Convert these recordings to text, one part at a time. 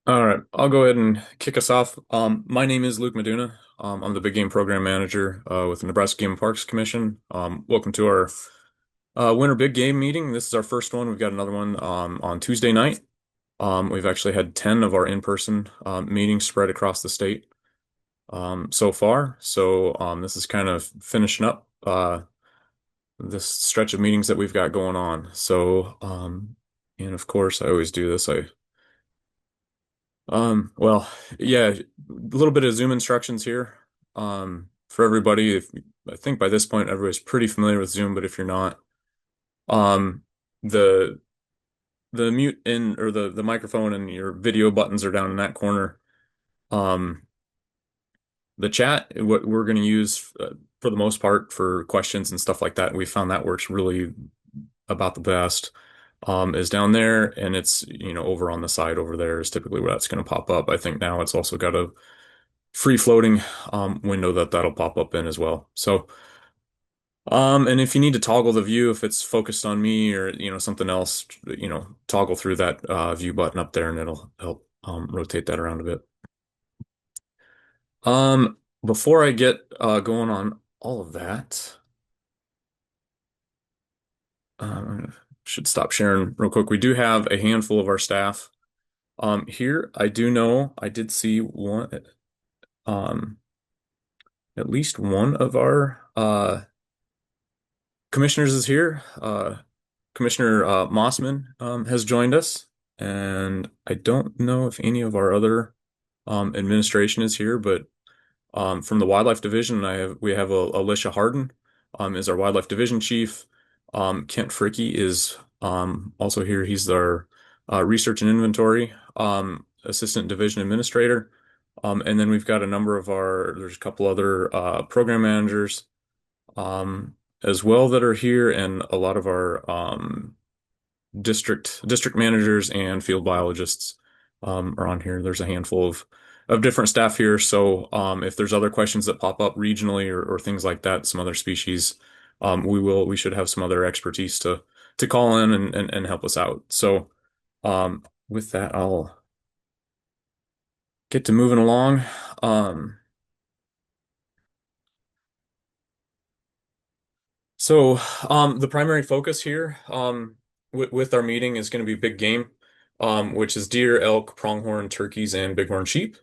All right, I'll go ahead and kick us off. My name is Luke Meduna. I'm the Big Game Program Manager with the Nebraska Game and Parks Commission. Welcome to our Winter Big Game meeting. This is our first one. We've got another one on Tuesday night. We've actually had 10 of our in-person meetings spread across the state so far. So this is kind of finishing up this stretch of meetings that we've got going on. And of course, I always do this. Well, yeah, a little bit of Zoom instructions here. For everybody, I think by this point everybody's pretty familiar with Zoom, but if you're not, um, the the mute in or the microphone and your video buttons are down in that corner. Um, the chat, what we're going to use for the most part for questions and stuff like that, we found that works really about the best. Is down there, and it's over on the side over there is typically where that's going to pop up. I think now it's also got a free floating window that'll pop up in as well. And if you need to toggle the view, if it's focused on me or something else, toggle through that view button up there, and it'll help rotate that around a bit. Before I get going on all of that, should stop sharing real quick. We do have a handful of our staff here. I do know I did see one, um, at least one of our commissioners is here. Commissioner Mossman has joined us, and I don't know if any of our other administration is here, but from the Wildlife Division, we have Alicia Harden is our Wildlife Division Chief. Kent Fricky is also here. He's our Research and Inventory Assistant Division Administrator. And then we've got a number of there's a couple other program managers as well that are here, and a lot of our district managers and field biologists are on here. There's a handful of different staff here. So if there's other questions that pop up regionally or things like that, some other species, we should have some other expertise to call in and help us out. So with that, I'll get to moving along. So the primary focus here with our meeting is going to be big game, which is deer, elk, pronghorn, turkeys, and bighorn sheep.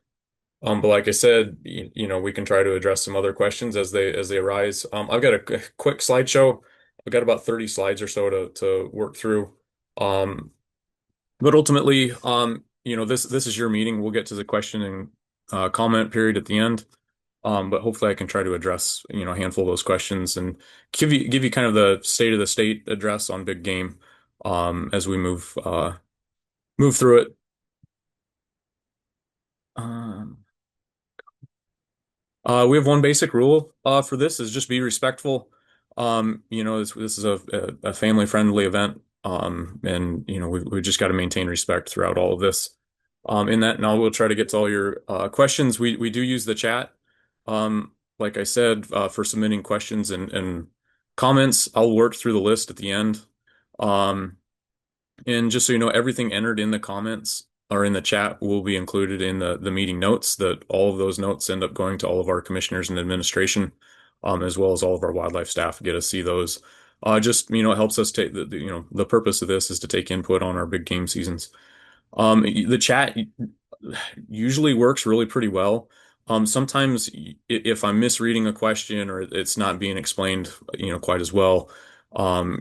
But like I said, we can try to address some other questions as they arise. I've got a quick slideshow. I've got about 30 slides or so to work through. Um, but ultimately, this is your meeting. We'll get to the question and comment period at the end. But hopefully I can try to address, a handful of those questions and give you kind of the state of the state address on big game as we move through it. Um, we have one basic rule for this is just be respectful. This is a family-friendly event, and we just got to maintain respect throughout all of this. In that, now we'll try to get to all your questions. We do use the chat, like I said, for submitting questions and comments. I'll work through the list at the end. Um, and just so you know, everything entered in the comments or in the chat will be included in the meeting notes. That all of those notes end up going to all of our commissioners and administration, as well as all of our wildlife staff get to see those. Just it helps us take the purpose of this is to take input on our big game seasons. The chat usually works really pretty well. Sometimes if I'm misreading a question or it's not being explained, quite as well,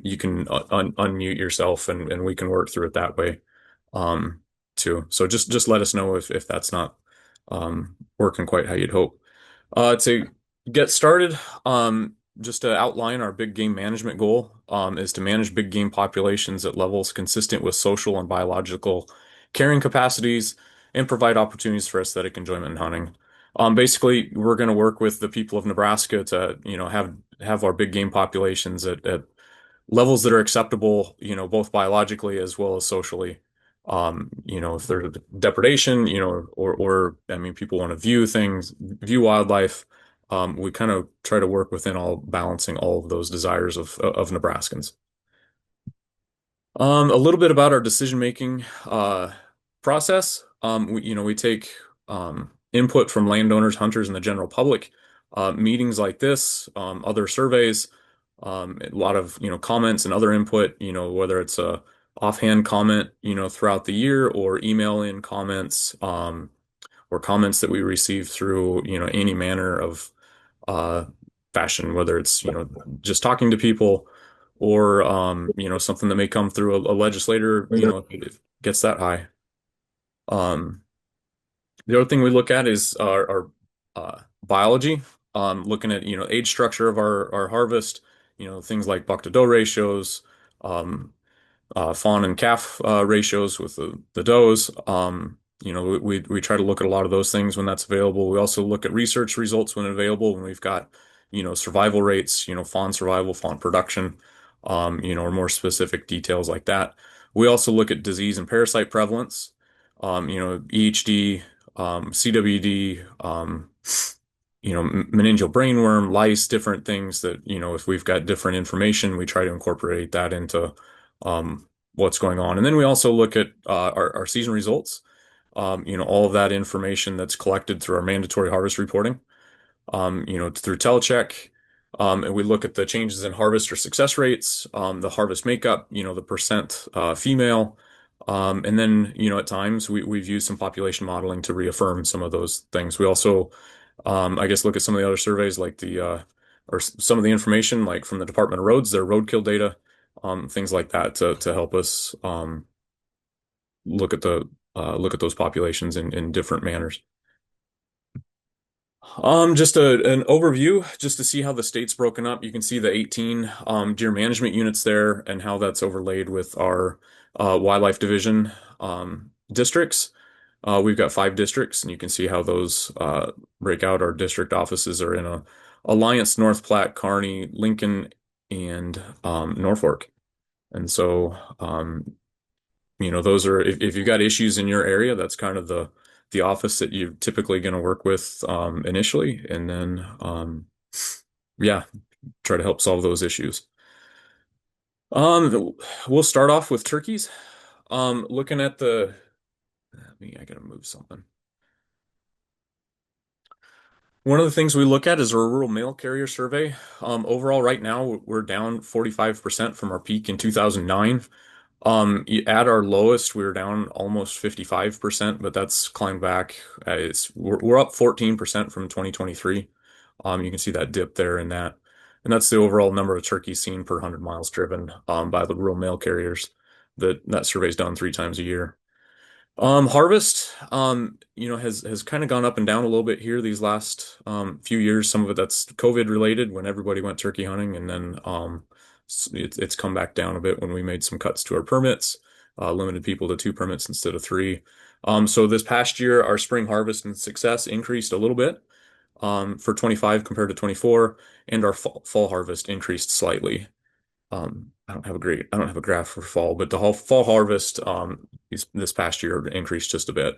you can unmute yourself and we can work through it that way, too. So just let us know if that's not working quite how you'd hope. To get started, just to outline our big game management goal, is to manage big game populations at levels consistent with social and biological carrying capacities and provide opportunities for aesthetic enjoyment in hunting. Basically, we're going to work with the people of Nebraska to, have our big game populations at levels that are acceptable, both biologically as well as socially. If there's depredation, or I mean, people want to view things, view wildlife. We kind of try to work within all balancing all of those desires of Nebraskans. A little bit about our decision-making process. we take input from landowners, hunters, and the general public. Meetings like this, other surveys, a lot of comments and other input. Whether it's a offhand comment, throughout the year, or email in comments, or comments that we receive through any manner of uh, fashion, whether it's just talking to people, or something that may come through a legislator, if it gets that high. Um, the other thing we look at is our biology, looking at age structure of our harvest, things like buck to doe ratios, um, fawn and calf ratios with the does. We try to look at a lot of those things when that's available. We also look at research results when available, when we've got survival rates, fawn survival, fawn production, or more specific details like that. We also look at disease and parasite prevalence, EHD, CWD, meningeal brainworm, lice, different things that, if we've got different information, we try to incorporate that into what's going on. And then we also look at our season results, all of that information that's collected through our mandatory harvest reporting, through telecheck. And we look at the changes in harvest or success rates, the harvest makeup, the percent female. And then, at times we've used some population modeling to reaffirm some of those things. We also, I guess, look at some of the other surveys like or some of the information like from the Department of Roads, their roadkill data, things like that to help us look at those populations in different manners. Just an overview, just to see how the state's broken up. You can see the 18 deer management units there and how that's overlaid with our wildlife division districts. We've got 5 districts, and you can see how those break out. Our district offices are in Alliance, North Platte, Kearney, Lincoln, and Norfolk. And so, those are if you've got issues in your area, that's kind of the office that you're typically going to work with initially, and then yeah, try to help solve those issues. We'll start off with turkeys. Looking at I gotta move something. One of the things we look at is our rural mail carrier survey. Overall, right now, we're down 45% from our peak in 2009. At our lowest, we were down almost 55%, but that's climbed back. We're up 14% from 2023. You can see that dip there in that. And that's the overall number of turkeys seen per 100 miles driven by the rural mail carriers. That survey's done 3 times a year. Harvest, has kind of gone up and down a little bit here these last few years. Some of it that's COVID related when everybody went turkey hunting, and then it's come back down a bit when we made some cuts to our permits, limited people to 2 permits instead of 3. So this past year, our spring harvest and success increased a little bit for 25 compared to 24, and our fall harvest increased slightly. I don't have a graph for fall, but the whole fall harvest this past year increased just a bit.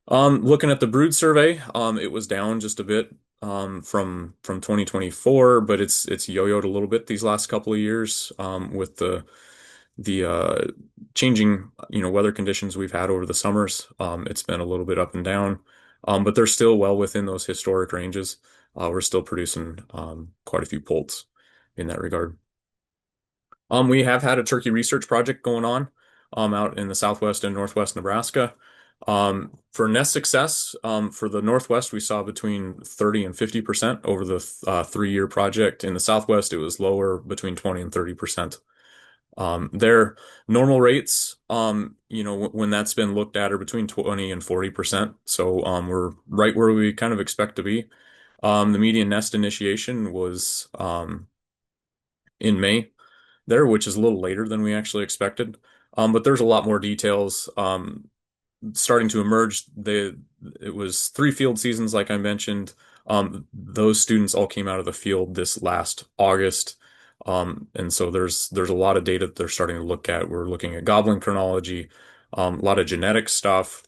Looking at the brood survey, it was down just a bit from 2024, but it's yo-yoed a little bit these last couple of years with the changing weather conditions we've had over the summers. It's been a little bit up and down, but they're still well within those historic ranges. We're still producing quite a few poults in that regard. We have had a turkey research project going on out in the southwest and northwest Nebraska. For nest success, for the northwest, we saw between 30 and 50% over the 3-year project. In the southwest, it was lower, between 20 and 30%. Their normal rates, when that's been looked at, are between 20 and 40%. So we're right where we kind of expect to be. The median nest initiation was in May there, which is a little later than we actually expected. But there's a lot more details starting to emerge. It was 3 field seasons, like I mentioned. Those students all came out of the field this last August. And so there's a lot of data that they're starting to look at. We're looking at gobbling chronology, a lot of genetic stuff.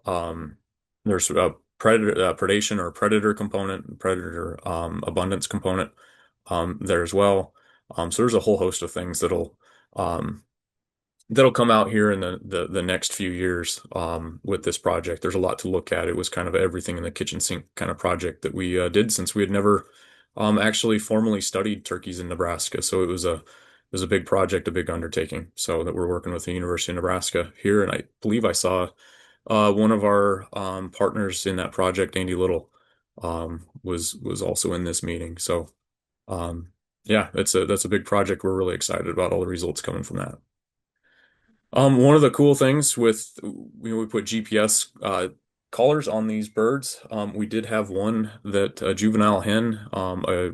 There's a predation or predator component, predator abundance component there as well. So there's a whole host of things that'll that'll come out here in the next few years with this project. There's a lot to look at. It was kind of everything in the kitchen sink kind of project that we did since we had never actually formally studied turkeys in Nebraska. So it was a big project, a big undertaking. So that we're working with the University of Nebraska here, and I believe I saw one of our partners in that project, Andy Little, was also in this meeting. So yeah, that's a big project. We're really excited about all the results coming from that. One of the cool things with we put GPS collars on these birds. We did have one that a juvenile hen. I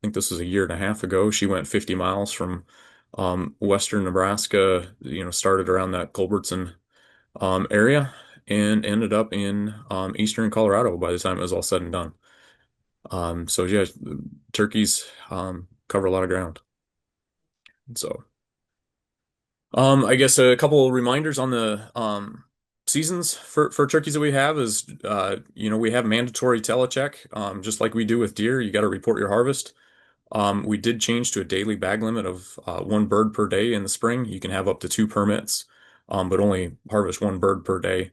think this was a year and a half ago. She went 50 miles from western Nebraska. Started around that Culbertson area and ended up in eastern Colorado by the time it was all said and done. So yeah, turkeys cover a lot of ground. So. I guess a couple reminders on the seasons for turkeys that we have is we have mandatory telecheck, just like we do with deer. You got to report your harvest. We did change to a daily bag limit of one bird per day in the spring. You can have up to two permits, but only harvest one bird per day.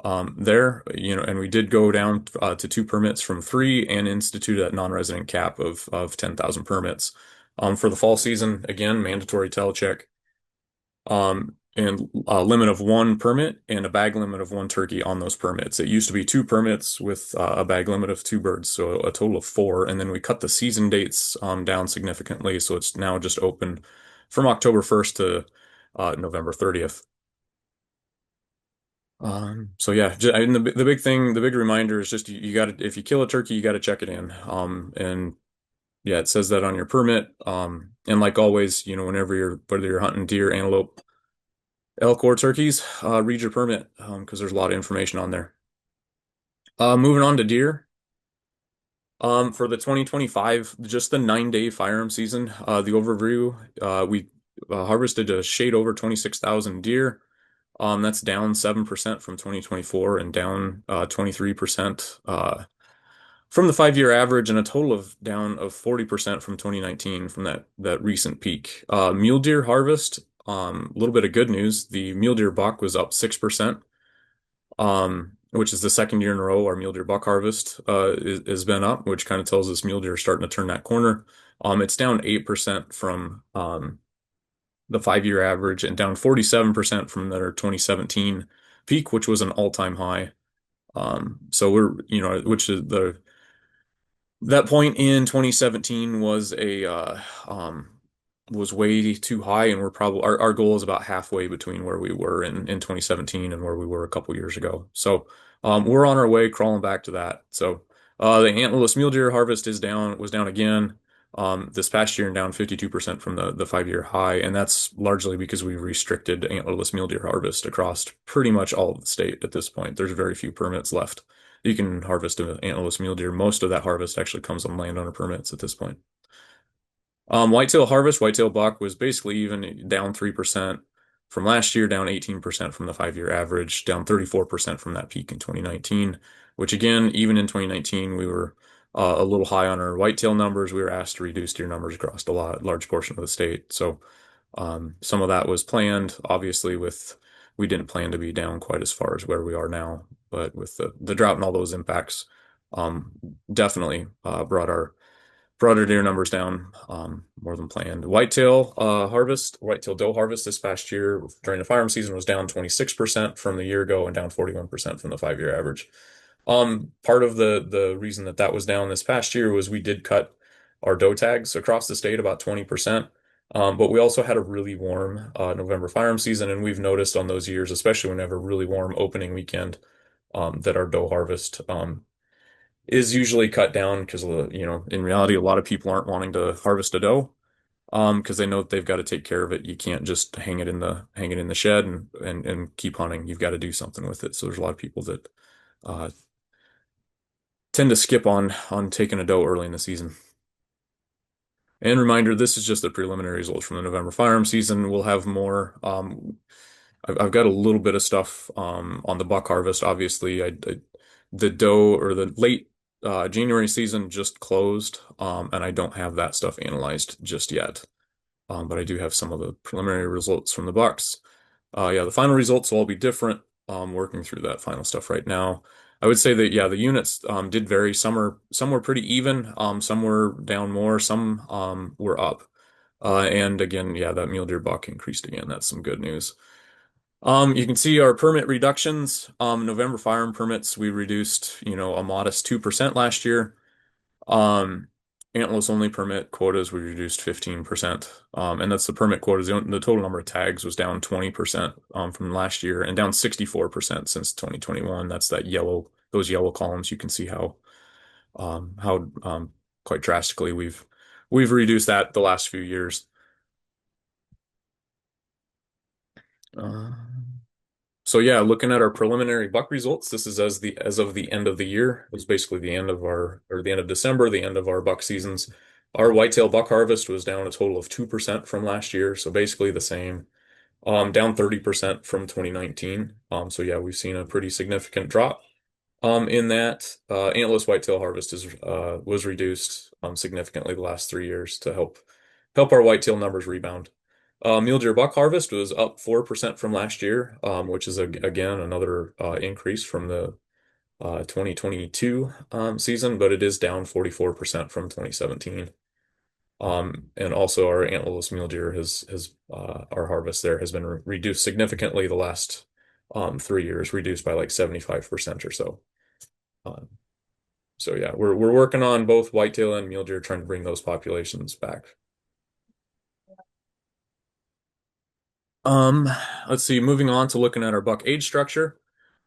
And we did go down to two permits from three and institute a non-resident cap of 10,000 permits. For the fall season, again, mandatory telecheck and a limit of one permit and a bag limit of one turkey on those permits. It used to be two permits with a bag limit of two birds, so a total of four. And then we cut the season dates down significantly, so it's now just open from October 1st to November 30th. So yeah, and the big thing, the big reminder is just you got to if you kill a turkey, you got to check it in. And yeah, it says that on your permit. And like always, whether you're hunting deer, antelope, elk or turkeys, read your permit because there's a lot of information on there. Moving on to deer. For the 2025, just the 9-day firearm season, the overview, we harvested a shade over 26,000 deer. That's down 7% from 2024 and down 23% from the 5-year average and a total of down of 40% from 2019 from that recent peak. Mule deer harvest, a little bit of good news. The mule deer buck was up 6%, which is the second year in a row our mule deer buck harvest has been up, which kind of tells us mule deer are starting to turn that corner. It's down 8% from the 5-year average and down 47% from their 2017 peak, which was an all-time high. So which is that point in 2017 was way too high, and we're probably our goal is about halfway between where we were in 2017 and where we were a couple years ago. So we're on our way crawling back to that. So the antlerless mule deer harvest was down again this past year and down 52% from the 5-year high, and that's largely because we restricted antlerless mule deer harvest across pretty much all of the state at this point. There's very few permits left. You can harvest an antlerless mule deer. Most of that harvest actually comes on landowner permits at this point. Whitetail harvest, whitetail buck was basically even down 3% from last year, down 18% from the 5-year average, down 34% from that peak in 2019, which again, even in 2019, we were a little high on our whitetail numbers. We were asked to reduce deer numbers across large portion of the state. So some of that was planned, obviously, we didn't plan to be down quite as far as where we are now, but with the drought and all those impacts, definitely brought our deer numbers down more than planned. Whitetail doe harvest this past year during the firearm season was down 26% from the year ago and down 41% from the 5-year average. Part of the reason that was down this past year was we did cut our doe tags across the state about 20%. But we also had a really warm November firearm season, and we've noticed on those years, especially when we have a really warm opening weekend, that our doe harvest is usually cut down because in reality, a lot of people aren't wanting to harvest a doe because they know that they've got to take care of it. You can't just hang it in the shed and keep hunting. You've got to do something with it. So there's a lot of people that uh, tend to skip on taking a doe early in the season. And reminder, this is just the preliminary results from the November firearm season. We'll have more. I've got a little bit of stuff on the buck harvest. Obviously, the doe or the late January season just closed, and I don't have that stuff analyzed just yet. But I do have some of the preliminary results from the bucks. Yeah, the final results will all be different. Working through that final stuff right now. I would say that yeah, the units did vary. Some were pretty even. Some were down more. Some were up. And again, yeah, that mule deer buck increased again. That's some good news. You can see our permit reductions. November firearm permits, we reduced, a modest 2% last year. Um, Antlerless only permit quotas, we reduced 15%. And that's the permit quotas. The total number of tags was down 20% from last year and down 64% since 2021. That's those yellow columns. You can see how quite drastically we've reduced that the last few years. Uh, So yeah, looking at our preliminary buck results, this is as of the end of the year. It was basically the end of the end of December, the end of our buck seasons. Our whitetail buck harvest was down a total of 2% from last year, so basically the same. Down 30% from 2019. So yeah, we've seen a pretty significant drop. In that, antlerless whitetail harvest is was reduced significantly the last 3 years to help our whitetail numbers rebound. Mule deer buck harvest was up 4% from last year, which is again another increase from the 2022 season, but it is down 44% from 2017. And also our antlerless mule deer has our harvest there has been reduced significantly the last 3 years, reduced by like 75% or so. Um, so yeah, we're working on both whitetail and mule deer, trying to bring those populations back. Um, let's see, moving on to looking at our buck age structure.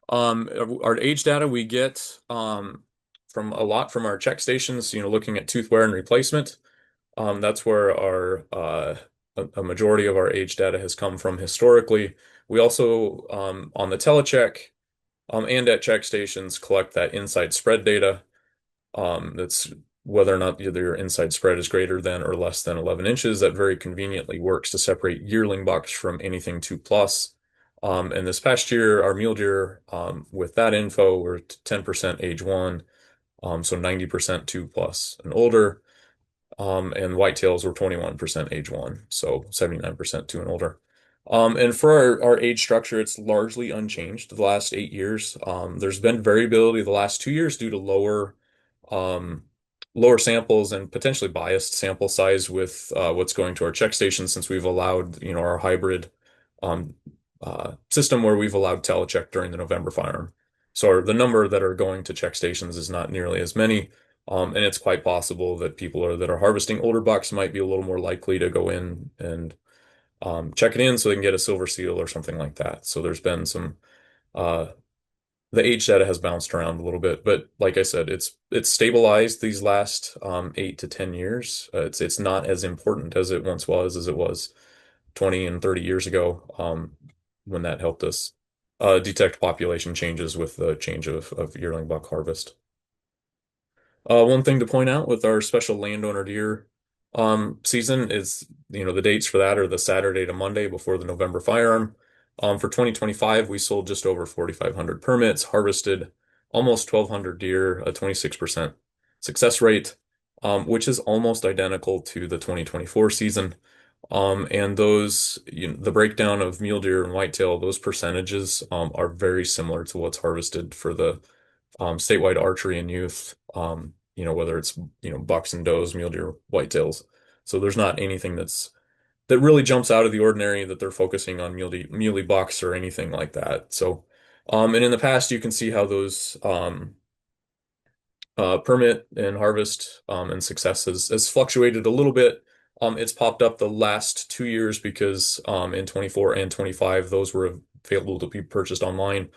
Our age data we get from a lot from our check stations, looking at tooth wear and replacement. That's where a majority of our age data has come from historically. We also on the telecheck and at check stations collect that inside spread data. That's whether or not your inside spread is greater than or less than 11 inches. That very conveniently works to separate yearling bucks from anything 2+. And this past year, our mule deer, with that info, were 10% age one, so 90% 2+ and older. And whitetails were 21% age one, so 79% two and older. And for our age structure, it's largely unchanged the last 8 years. There's been variability the last 2 years due to um, lower samples and potentially biased sample size with what's going to our check station since we've allowed, our hybrid um, system where we've allowed telecheck during the November firearm. So the number that are going to check stations is not nearly as many. And it's quite possible that that are harvesting older bucks might be a little more likely to go in and check it in so they can get a silver seal or something like that. So there's been uh, the age data has bounced around a little bit, but like I said, it's stabilized these last 8 to 10 years. It's not as important as it once was, as it was 20 and 30 years ago, when that helped us detect population changes with the change of yearling buck harvest. One thing to point out with our special landowner deer season is, the dates for that are the Saturday to Monday before the November firearm. For 2025, we sold just over 4,500 permits, harvested almost 1,200 deer, a 26% success rate, which is almost identical to the 2024 season. And the breakdown of mule deer and whitetail, those percentages are very similar to what's harvested for the statewide archery and youth, whether it's, bucks and does, mule deer, whitetails. So there's not anything that really jumps out of the ordinary that they're focusing on muley bucks or anything like that. So, and in the past, you can see how those permit and harvest and success has fluctuated a little bit. It's popped up the last 2 years because in 24 and 25, those were available to be purchased online.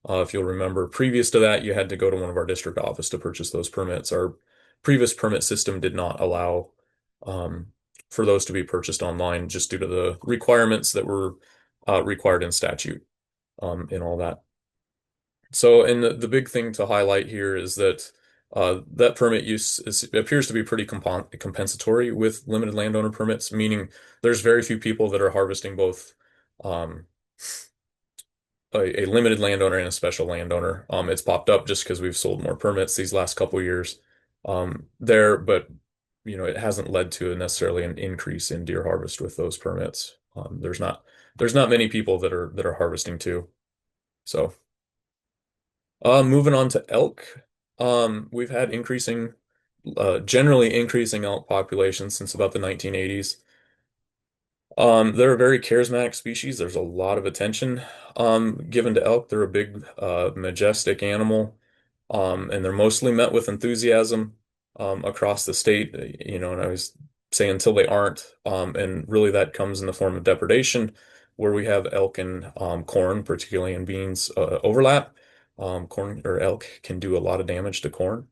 If you'll remember, previous to that, you had to go to one of our district office to purchase those permits. Our previous permit system did not allow um, for those to be purchased online just due to the requirements that were required in statute and all that. So, and the big thing to highlight here is that that permit use appears to be pretty compensatory with limited landowner permits, meaning there's very few people that are harvesting both um, a limited landowner and a special landowner. It's popped up just because we've sold more permits these last couple years there, but it hasn't led to necessarily an increase in deer harvest with those permits. There's not there's not many people that are harvesting too. So, moving on to elk. We've had generally increasing elk populations since about the 1980s. They're a very charismatic species. There's a lot of attention given to elk. They're a big, majestic animal, and they're mostly met with enthusiasm across the state. And I was saying until they aren't, and really that comes in the form of depredation, where we have elk and corn, particularly in beans, overlap. Corn or elk can do a lot of damage to corn.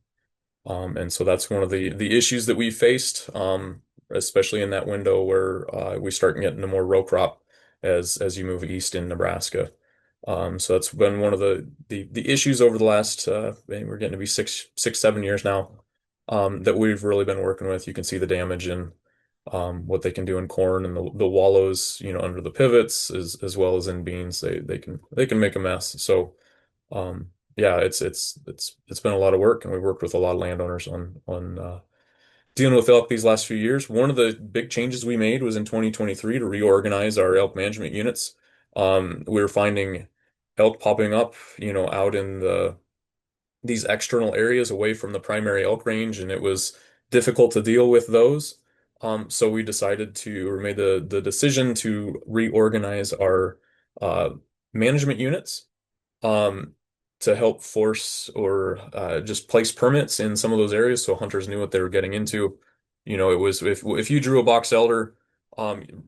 And so that's one of the issues that we faced, especially in that window where we start getting into more row crop as you move east in Nebraska. So that's been one of the issues over the last we're getting to be 7 years now, that we've really been working with. You can see the damage in what they can do in corn and the wallows, under the pivots as well as in beans. They can make a mess. So. Yeah, it's been a lot of work, and we've worked with a lot of landowners on dealing with elk these last few years. One of the big changes we made was in 2023 to reorganize our elk management units. We were finding elk popping up, out in these external areas away from the primary elk range, and it was difficult to deal with those. So we decided to, or made the decision to reorganize our uh, management units um, to help force or just place permits in some of those areas so hunters knew what they were getting into. It was if you drew a box elder,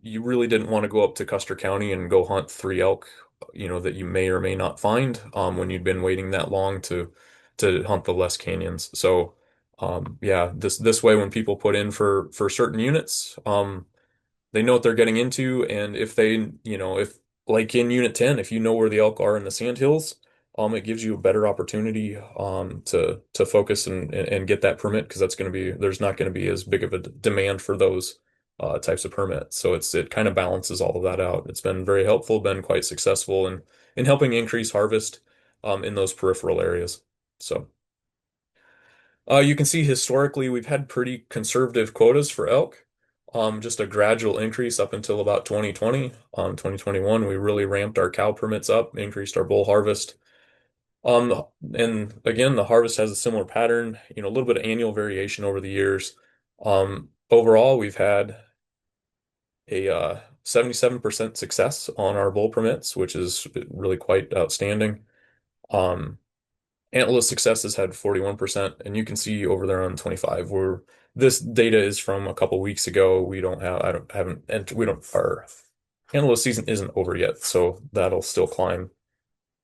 you really didn't want to go up to Custer County and go hunt 3 elk, that you may or may not find when you'd been waiting that long to hunt the less canyons. So yeah, this way when people put in for certain units, they know what they're getting into, and if like in Unit 10, if you know where the elk are in the sandhills, it gives you a better opportunity to focus and get that permit because there's not going to be as big of a demand for those types of permits. So it kind of balances all of that out. It's been very helpful, been quite successful in helping increase harvest in those peripheral areas. So. You can see historically we've had pretty conservative quotas for elk. Just a gradual increase up until about 2020. 2021, we really ramped our cow permits up, increased our bull harvest. And again, the harvest has a similar pattern, a little bit of annual variation over the years. Overall, we've had a 77% success on our bull permits, which is really quite outstanding. Um, Antlerless success has had 41%, and you can see over there on 25 where this data is from a couple weeks ago. We don't have, I don't, haven't, and we don't, our antlerless season isn't over yet, so that'll still climb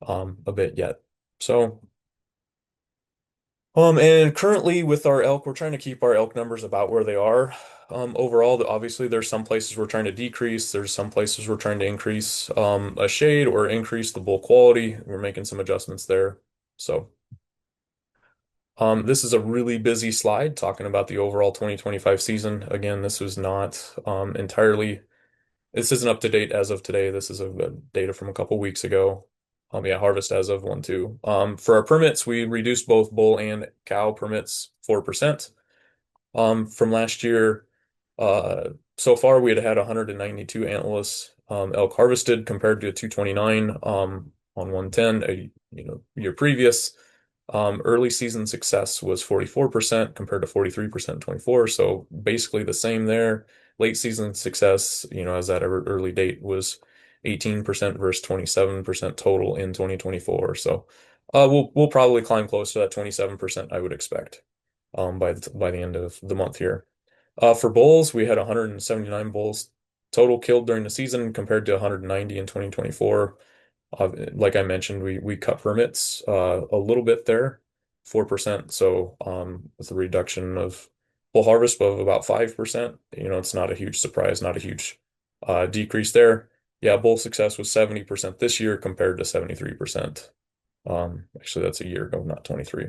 a bit yet. So, and currently with our elk, we're trying to keep our elk numbers about where they are. Overall, obviously, there's some places we're trying to decrease. There's some places we're trying to increase a shade or increase the bull quality. We're making some adjustments there. So. This is a really busy slide talking about the overall 2025 season. Again, this was not this isn't up to date as of today. This is data from a couple weeks ago. Yeah, harvest as of 1/2. For our permits, we reduced both bull and cow permits 4%. From last year, so far we had 192 antlerless elk harvested compared to 229 on 110 year previous. Early season success was 44% compared to 43% in 24. So basically the same there. Late season success, as that early date was 18% versus 27% total in 2024. So we'll probably climb close to that 27%, I would expect, by the end of the month here. For bulls, we had 179 bulls total killed during the season compared to 190 in 2024. Like I mentioned, we cut permits a little bit there, 4%. So with a reduction of full harvest of about 5%, it's not a huge surprise, not a huge decrease there. Yeah, bull success was 70% this year compared to 73%. Actually, that's a year ago, not 23.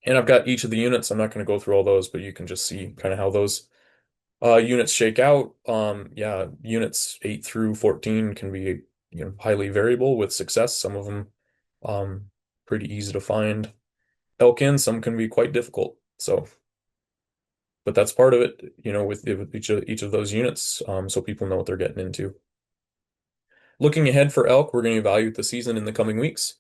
And I've got each of the units. I'm not going to go through all those, but you can just see kind of how those units shake out. Yeah, units 8 through 14 can be, highly variable with success. Some of them pretty easy to find. Elkin, some can be quite difficult. So, but that's part of it, with each of those units, so people know what they're getting into. Looking ahead for elk, we're going to evaluate the season in the coming weeks.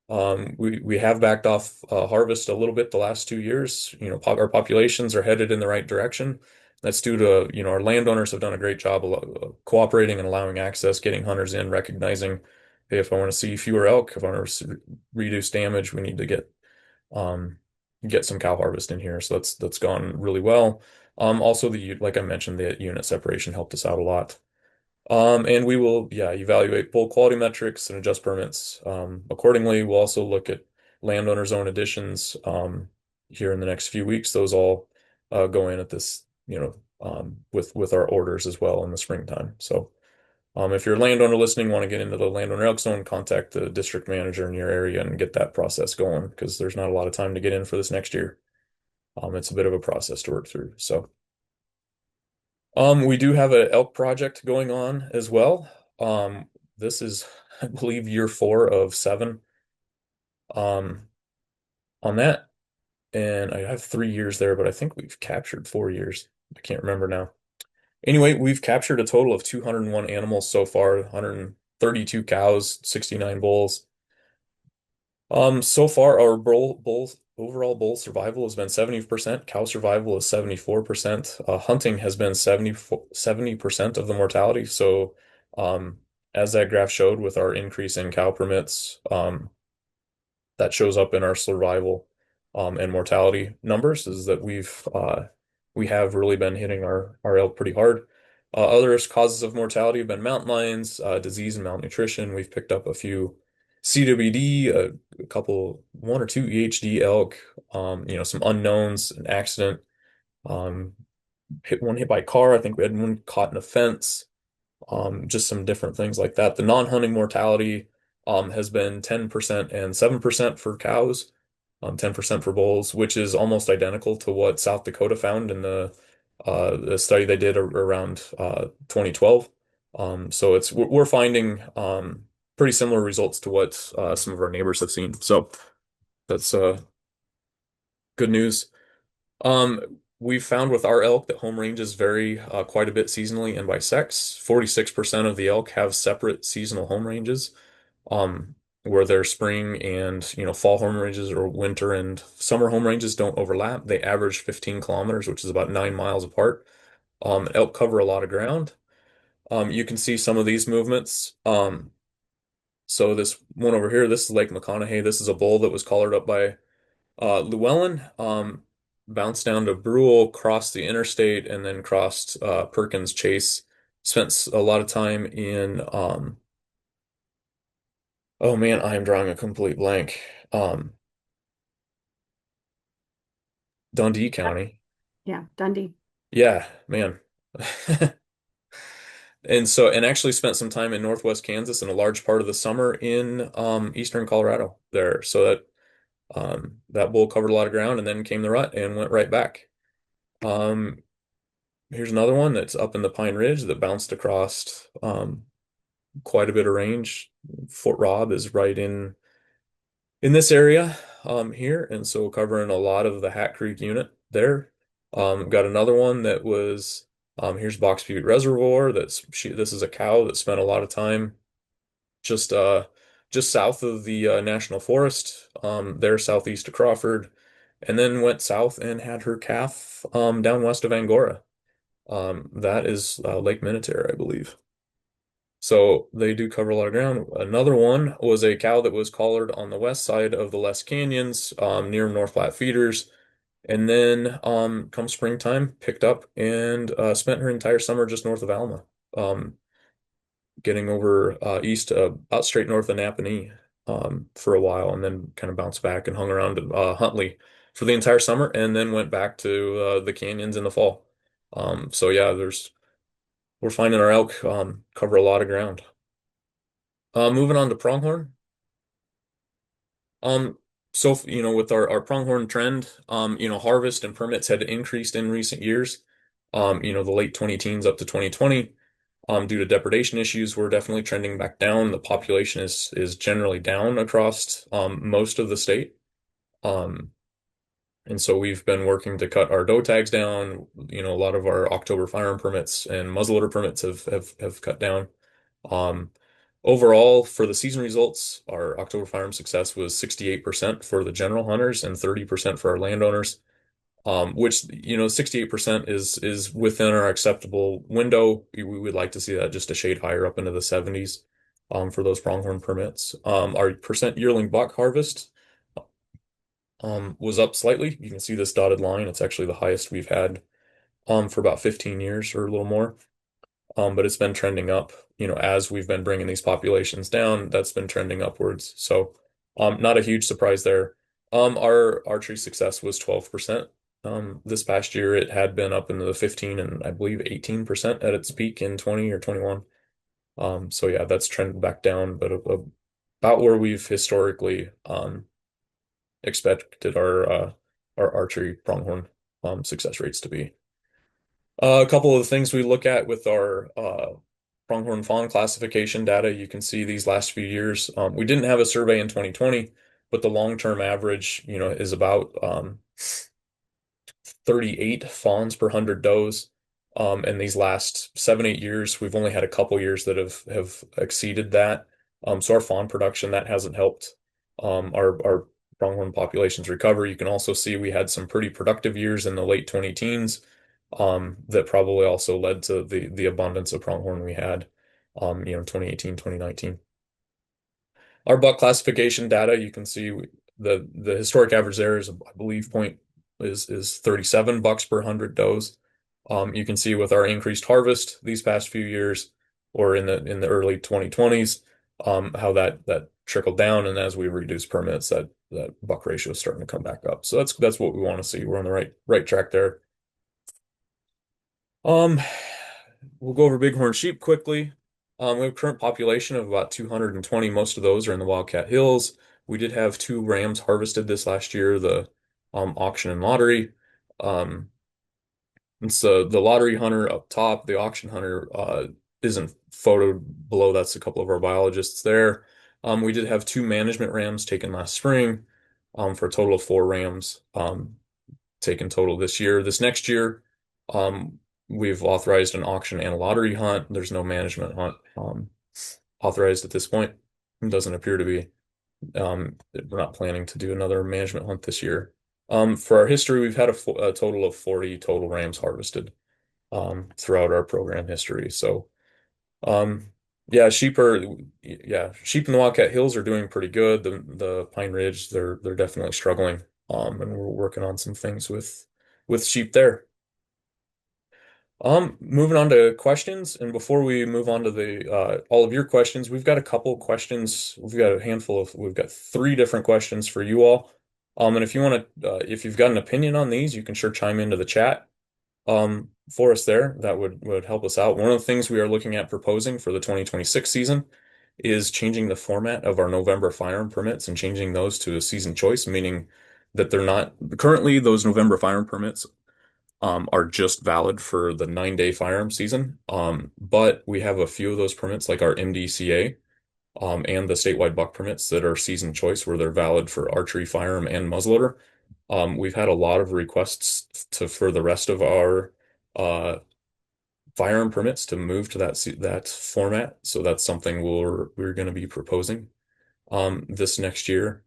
We have backed off harvest a little bit the last 2 years. Our populations are headed in the right direction. That's due to, our landowners have done a great job of cooperating and allowing access, getting hunters in, recognizing, hey, if I want to see fewer elk, if I want to reduce damage, we need to um, get some cow harvest in here. So that's gone really well. Also like I mentioned, the unit separation helped us out a lot. And we will, yeah, evaluate bull quality metrics and adjust permits accordingly. We'll also look at landowner zone additions here in the next few weeks. Those all go in at this, with our orders as well in the springtime. So, if you're a landowner listening, want to get into the landowner elk zone, contact the district manager in your area and get that process going because there's not a lot of time to get in for this next year. It's a bit of a process to work through. So. We do have an elk project going on as well. This is, I believe, year 4 of 7 um, on that. And I have 3 years there, but I think we've captured 4 years. I can't remember now. Anyway, we've captured a total of 201 animals so far, 132 cows, 69 bulls. So far our overall bull survival has been 70%, cow survival is 74%. Hunting has been 70% of the mortality. So, as that graph showed with our increase in cow permits, that shows up in our survival and mortality numbers is that we have really been hitting our elk pretty hard. Other causes of mortality have been mountain lions, disease and malnutrition. We've picked up a few CWD, a couple, one or two EHD elk, some unknowns, an accident, um, hit by a car. I think we had one caught in a fence, just some different things like that. The non-hunting mortality has been 10% and 7% for cows, 10% for bulls, which is almost identical to what South Dakota found in the study they did around 2012. So we're finding pretty similar results to what some of our neighbors have seen. So that's good news. We've found with our elk that home ranges vary quite a bit seasonally and by sex. 46% of the elk have separate seasonal home ranges, um, where their spring and fall home ranges or winter and summer home ranges don't overlap. They average 15 kilometers, which is about 9 miles apart. Elk cover a lot of ground. You can see some of these movements. So this one over here, this is Lake McConaughey. This is a bull that was collared up by Llewellyn, bounced down to Brule, crossed the interstate, and then crossed Perkins Chase. Spent a lot of time in, oh man, I am drawing a complete blank. Um, Dundee County. Yeah, Dundee. Yeah, man. And actually spent some time in Northwest Kansas and a large part of the summer in Eastern Colorado there. So that bull covered a lot of ground and then came the rut and went right back. Um, Here's another one that's up in the Pine Ridge that bounced across quite a bit of range. Fort Robb is right in this area here, and so covering a lot of the Hat Creek unit there. Got another one that was here's Box Butte Reservoir. This is a cow that spent a lot of time just uh just south of the National Forest, there southeast of Crawford, and then went south and had her calf down west of Angora. That is Lake Minnetonka, I believe. So they do cover a lot of ground. Another one was a cow that was collared on the west side of the Les Canyons, near North Platte feeders, and then come springtime, picked up and spent her entire summer just north of Alma, getting over east, about straight north of Napanee, for a while, and then kind of bounced back and hung around Huntley for the entire summer, and then went back to the canyons in the fall. So yeah, we're finding our elk cover a lot of ground. Moving on to pronghorn. Um, so with our pronghorn trend, harvest and permits had increased in recent years. The late 20 teens up to 2020. Due to depredation issues, we're definitely trending back down. The population is generally down across most of the state. Um, and so we've been working to cut our doe tags down. A lot of our October firearm permits and muzzleloader permits have cut down. Um, Overall, for the season results, our October firearm success was 68% for the general hunters and 30% for our landowners. Which, 68% is within our acceptable window. We would like to see that just a shade higher up into the 70s for those pronghorn permits. Our percent yearling buck harvest was up slightly. You can see this dotted line. It's actually the highest we've had for about 15 years or a little more. But it's been trending up, as we've been bringing these populations down, that's been trending upwards. So, not a huge surprise there. Our archery success was 12%. This past year, it had been up into the 15 and I believe 18% at its peak in 20 or 21. So yeah, that's trended back down, but about where we've historically expected our archery pronghorn success rates to be. A couple of the things we look at with our pronghorn fawn classification data, you can see these last few years. We didn't have a survey in 2020, but the long-term average, is about 38 fawns per 100 does. And these last 7, 8 years, we've only had a couple years that have exceeded that. So our fawn production, that hasn't helped our pronghorn populations recover. You can also see we had some pretty productive years in the late 20 teens that probably also led to the abundance of pronghorn we had, 2018, 2019. Our buck classification data, you can see the historic average there is, I believe, is 37 bucks per 100 does. You can see with our increased harvest these past few years, or in the early 2020s, how that trickled down, and as we reduce permits, that buck ratio is starting to come back up. So that's what we want to see. We're on the right track there. Um, we'll go over bighorn sheep quickly. We have a current population of about 220. Most of those are in the Wildcat Hills. We did have two rams harvested this last year, the auction and lottery. And so the lottery hunter up top, the auction hunter isn't photoed below. That's a couple of our biologists there. We did have two management rams taken last spring for a total of four rams taken total this year. This next year, we've authorized an auction and a lottery hunt. There's no management hunt authorized at this point. It doesn't appear to be. We're not planning to do another management hunt this year. For our history, we've had a total of 40 total rams harvested throughout our program history. So, yeah, sheep in the Wildcat Hills are doing pretty good. The Pine Ridge, they're definitely struggling. And we're working on some things with sheep there. Moving on to questions, and before we move on to the all of your questions, we've got a couple questions. We've got three different questions for you all. And if you want to, if you've got an opinion on these, you can sure chime into the chat for us there. That would help us out. One of the things we are looking at proposing for the 2026 season is changing the format of our November firearm permits and changing those to a season choice, meaning that they're not currently those November firearm permits are just valid for the 9-day firearm season. But we have a few of those permits, like our MDCA, and the statewide buck permits that are season choice, where they're valid for archery, firearm, and muzzleloader. We've had a lot of requests for the rest of our firearm permits to move to that format. So that's something we're going to be proposing this next year.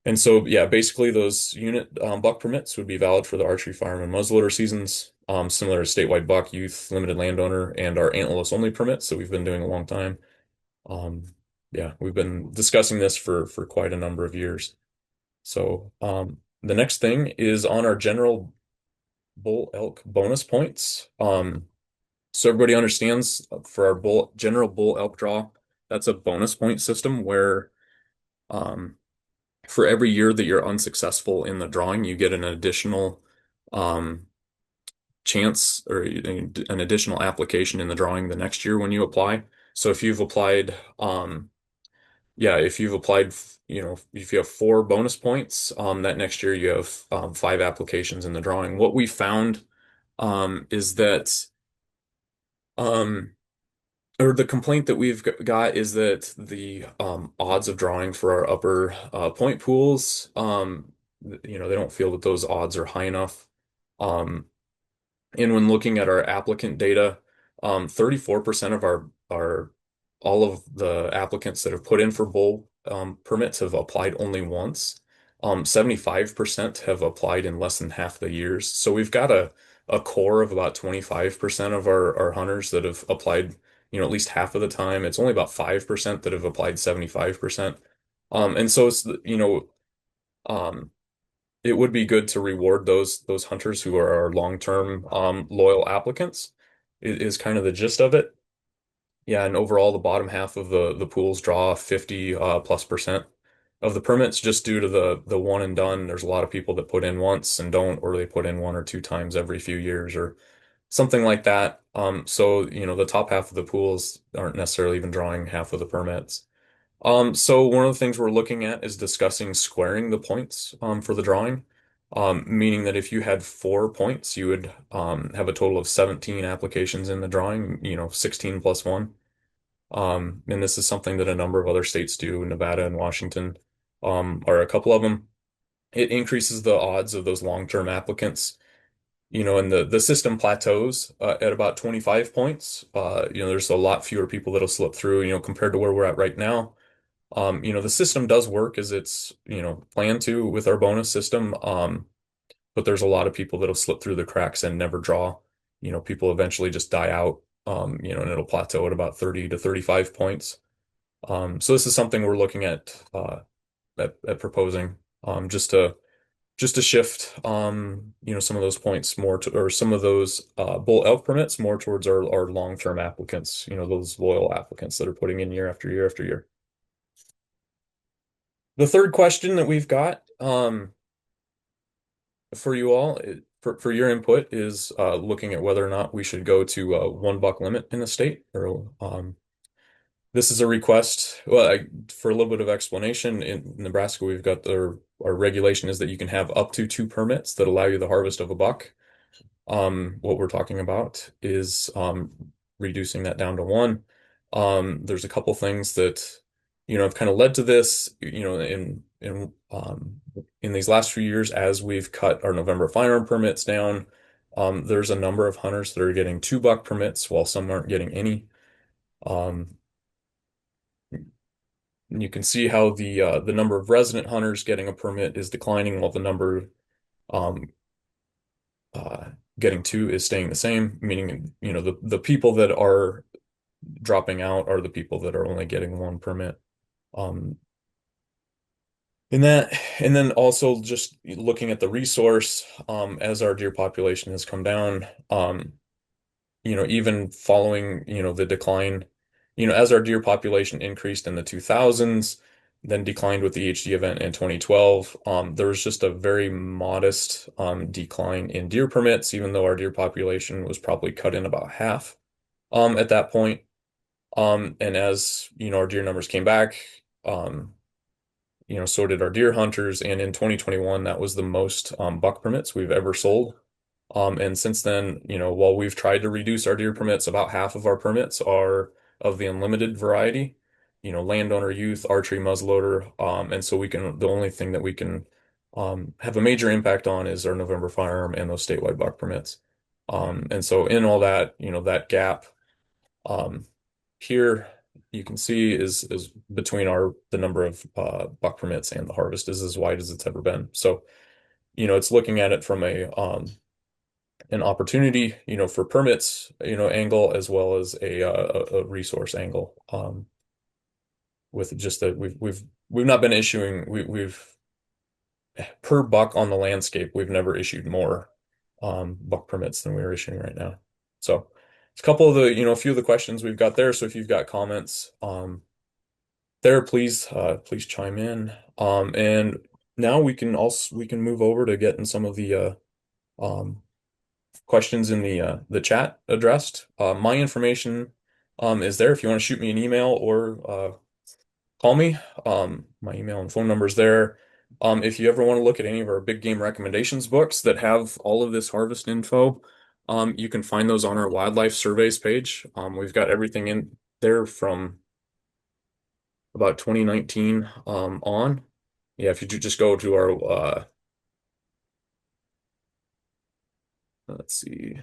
And so, yeah, basically those unit buck permits would be valid for the archery, firearm, and muzzleloader seasons, similar to statewide buck, youth, limited landowner, and our antlerless only permits that we've been doing a long time. Yeah, we've been discussing this for quite a number of years. So, the next thing is on our general bull elk bonus points. So everybody understands for our general bull elk draw, that's a bonus point system where um, for every year that you're unsuccessful in the drawing, you get an additional um, chance or an additional application in the drawing the next year when you apply. So if you've applied, if you've applied, if you have 4 bonus points, that next year you have 5 applications in the drawing. What we found is that um, or the complaint that we've got is that the odds of drawing for our upper point pools, they don't feel that those odds are high enough. Um, and when looking at our applicant data, 34% of our all of the applicants that have put in for bull permits have applied only once. 75% have applied in less than half the years. So we've got a core of about 25% of our hunters that have applied, at least half of the time. It's only about 5% that have applied 75%. And so um, it would be good to reward those hunters who are our long-term loyal applicants, is kind of the gist of it. Yeah, and overall, the bottom half of the pools draw 50 plus percent of the permits just due to the one and done. There's a lot of people that put in once and don't, or they put in one or two times every few years or something like that. So, the top half of the pools aren't necessarily even drawing half of the permits. So one of the things we're looking at is discussing squaring the points for the drawing, meaning that if you had 4 points, you would have a total of 17 applications in the drawing, 16 plus one. And this is something that a number of other states do. Nevada and Washington are a couple of them. It increases the odds of those long-term applicants, and the system plateaus at about 25 points. There's a lot fewer people that'll slip through, compared to where we're at right now. The system does work as it's, planned to with our bonus system. But there's a lot of people that'll slip through the cracks and never draw. People eventually just die out, and it'll plateau at about 30 to 35 points. So this is something we're looking at proposing, just to shift, some of those points more to, or some of those bull elk permits more towards our long-term applicants, those loyal applicants that are putting in year after year after year. The third question that we've got for you all, for your input, is looking at whether or not we should go to a 1 buck limit in the state. Or this is a request. Well, for a little bit of explanation, in Nebraska, we've got our regulation is that you can have up to 2 permits that allow you the harvest of a buck. What we're talking about is reducing that down to one. There's a couple things that have kind of led to this. In these last few years, as we've cut our November firearm permits down, there's a number of hunters that are getting 2 buck permits while some aren't getting any. Um, you can see how the number of resident hunters getting a permit is declining while the number um, uh, getting two is staying the same, meaning, the people that are dropping out are the people that are only getting 1 permit. Um, and then also just looking at the resource, as our deer population has come down, even following, the decline, as our deer population increased in the 2000s, then declined with the HD event in 2012, there was just a very modest decline in deer permits, even though our deer population was probably cut in about half at that point. And as, our deer numbers came back, um, so did our deer hunters. And in 2021, that was the most buck permits we've ever sold. And since then, while we've tried to reduce our deer permits, about half of our permits are of the unlimited variety, landowner youth, archery, muzzleloader. And so the only thing that we can have a major impact on is our November firearm and those statewide buck permits. And so in all that, that gap, um, here you can see is between the number of buck permits and the harvest is as wide as it's ever been. So, it's looking at it from an opportunity, for permits, angle, as well as a resource angle. With just that we've not been issuing, we've per buck on the landscape, we've never issued more buck permits than we are issuing right now. So it's a couple of a few of the questions we've got there. So if you've got comments there, please chime in. And now we can move over to getting some of the um questions in the chat addressed. My information is there if you want to shoot me an email or call me. My email and phone number is there. If you ever want to look at any of our big game recommendations books that have all of this harvest info, you can find those on our wildlife surveys page. We've got everything in there from about 2019 on. Yeah, if you just go to our let's see.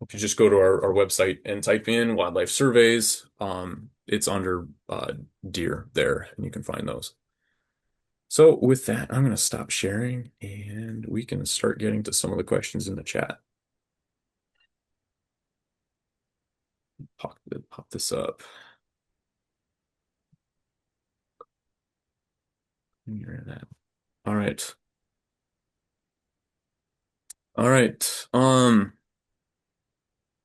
If you just go to our website and type in wildlife surveys, it's under deer there, and you can find those. So with that, I'm going to stop sharing and we can start getting to some of the questions in the chat. Pop this up. That. All right. All right.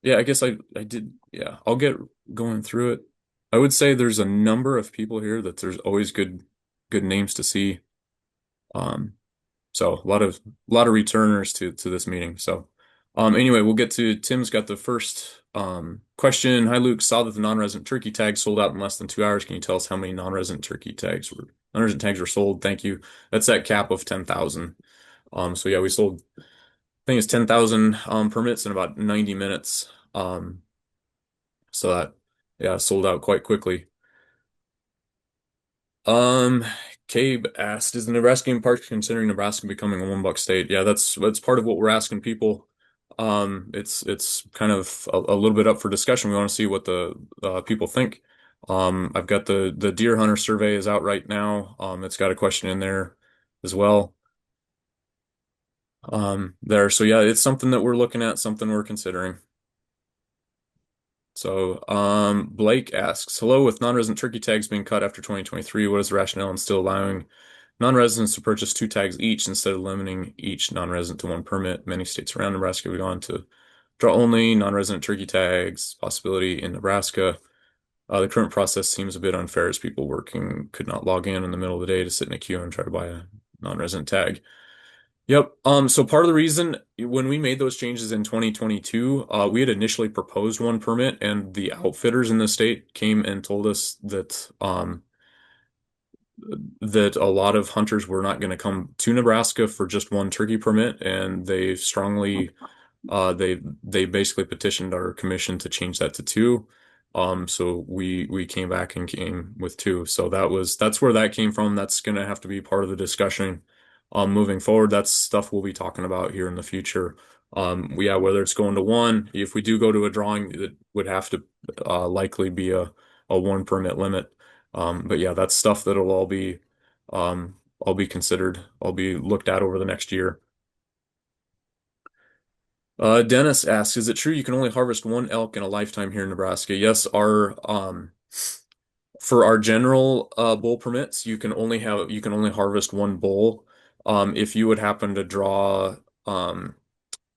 Yeah, I guess I did. Yeah, I'll get going through it. I would say there's a number of people here that there's always good names to see. Um, so a lot of returners to this meeting. So anyway, we'll get to Tim's got the first question. Hi Luke, saw that the non-resident turkey tags sold out in less than 2 hours. Can you tell us how many non-resident tags were sold? Thank you. That's that cap of 10,000. So yeah, we sold I think it's 10,000 permits in about 90 minutes. So that yeah, sold out quite quickly. Um, Cabe asked, is the Nebraska Game and Park considering Nebraska becoming a $1 state? Yeah, that's part of what we're asking people. It's kind of a little bit up for discussion. We want to see what the people think. I've got the deer hunter survey is out right now. It's got a question in there as well. There. So yeah, it's something that we're looking at, something we're considering. So, Blake asks, hello, with non-resident turkey tags being cut after 2023, what is the rationale in still allowing non-residents to purchase 2 tags each instead of limiting each non-resident to one permit? Many states around Nebraska have gone to draw only non-resident turkey tags, possibility in Nebraska. The current process seems a bit unfair as people working could not log in the middle of the day to sit in a queue and try to buy a non-resident tag. Yep. So part of the reason when we made those changes in 2022, we had initially proposed one permit, and the outfitters in the state came and told us that a lot of hunters were not going to come to Nebraska for just one turkey permit, and they basically petitioned our commission to change that to two. So we came back and came with two. So that's where that came from. That's going to have to be part of the discussion. Moving forward, that's stuff we'll be talking about here in the future. Yeah, whether it's going to one, if we do go to a drawing, it would have to likely be a one permit limit. But yeah, that's stuff that'll all be considered, all be looked at over the next year. Dennis asks, is it true you can only harvest one elk in a lifetime here in Nebraska? Yes, our for our general bull permits, you can only harvest one bull. If you would happen to draw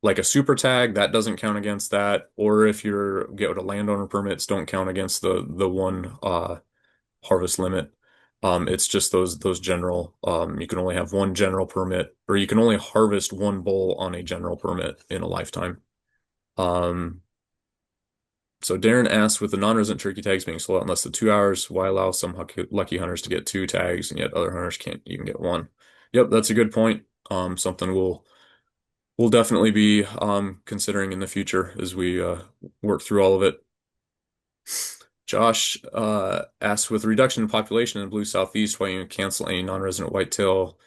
like a super tag, that doesn't count against that. Or if you're get a landowner permits, don't count against the one harvest limit. It's just those general. You can only have one general permit, or you can only harvest one bull on a general permit in a lifetime. Um, so Darren asked, with the non-resident turkey tags being sold out in less than 2 hours, why allow some lucky hunters to get 2 tags and yet other hunters can't even get one? Yep, that's a good point. Something we'll definitely be considering in the future as we work through all of it. Josh asked, with reduction in population in the blue southeast, why you cancel any non-resident whitetail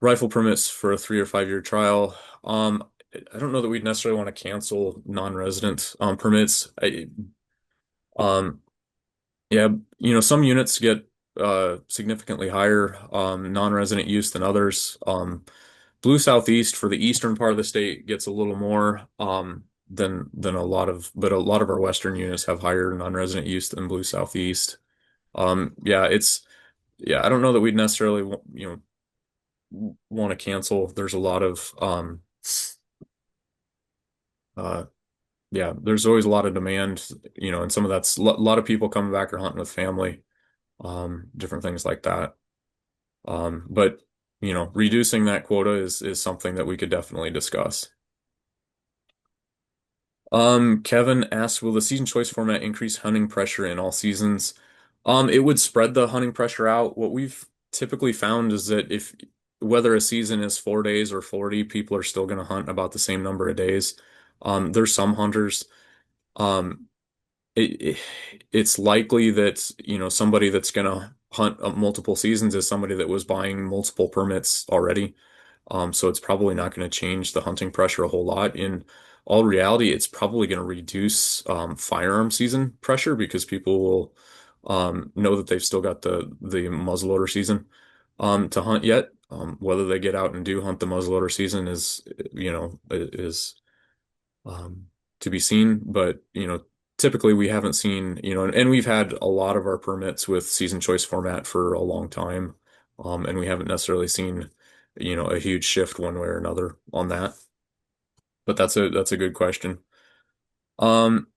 rifle permits for a 3 or 5 year trial? I don't know that we'd necessarily want to cancel non-resident permits. Um, yeah, some units get significantly higher non-resident use than others. Blue Southeast for the eastern part of the state gets a little more than but a lot of our western units have higher non-resident use than Blue Southeast. Yeah, I don't know that we'd necessarily want to cancel. There's a lot of uh yeah, there's always a lot of demand, and some of that's a lot of people coming back or hunting with family, different things like that. But reducing that quota is something that we could definitely discuss. Kevin asks, will the season choice format increase hunting pressure in all seasons? It would spread the hunting pressure out. What we've typically found is that if whether a season is 4 days or 40, people are still going to hunt about the same number of days. There's some hunters. Um, it, it's likely that, somebody that's going to hunt multiple seasons is somebody that was buying multiple permits already. So it's probably not going to change the hunting pressure a whole lot. In all reality, it's probably going to reduce firearm season pressure because people will know that they've still got the muzzleloader season to hunt yet. Whether they get out and do hunt the muzzleloader season is, is um, to be seen. But, typically we haven't seen, and we've had a lot of our permits with season choice format for a long time. And we haven't necessarily seen, a huge shift one way or another on that. But that's a good question. Um,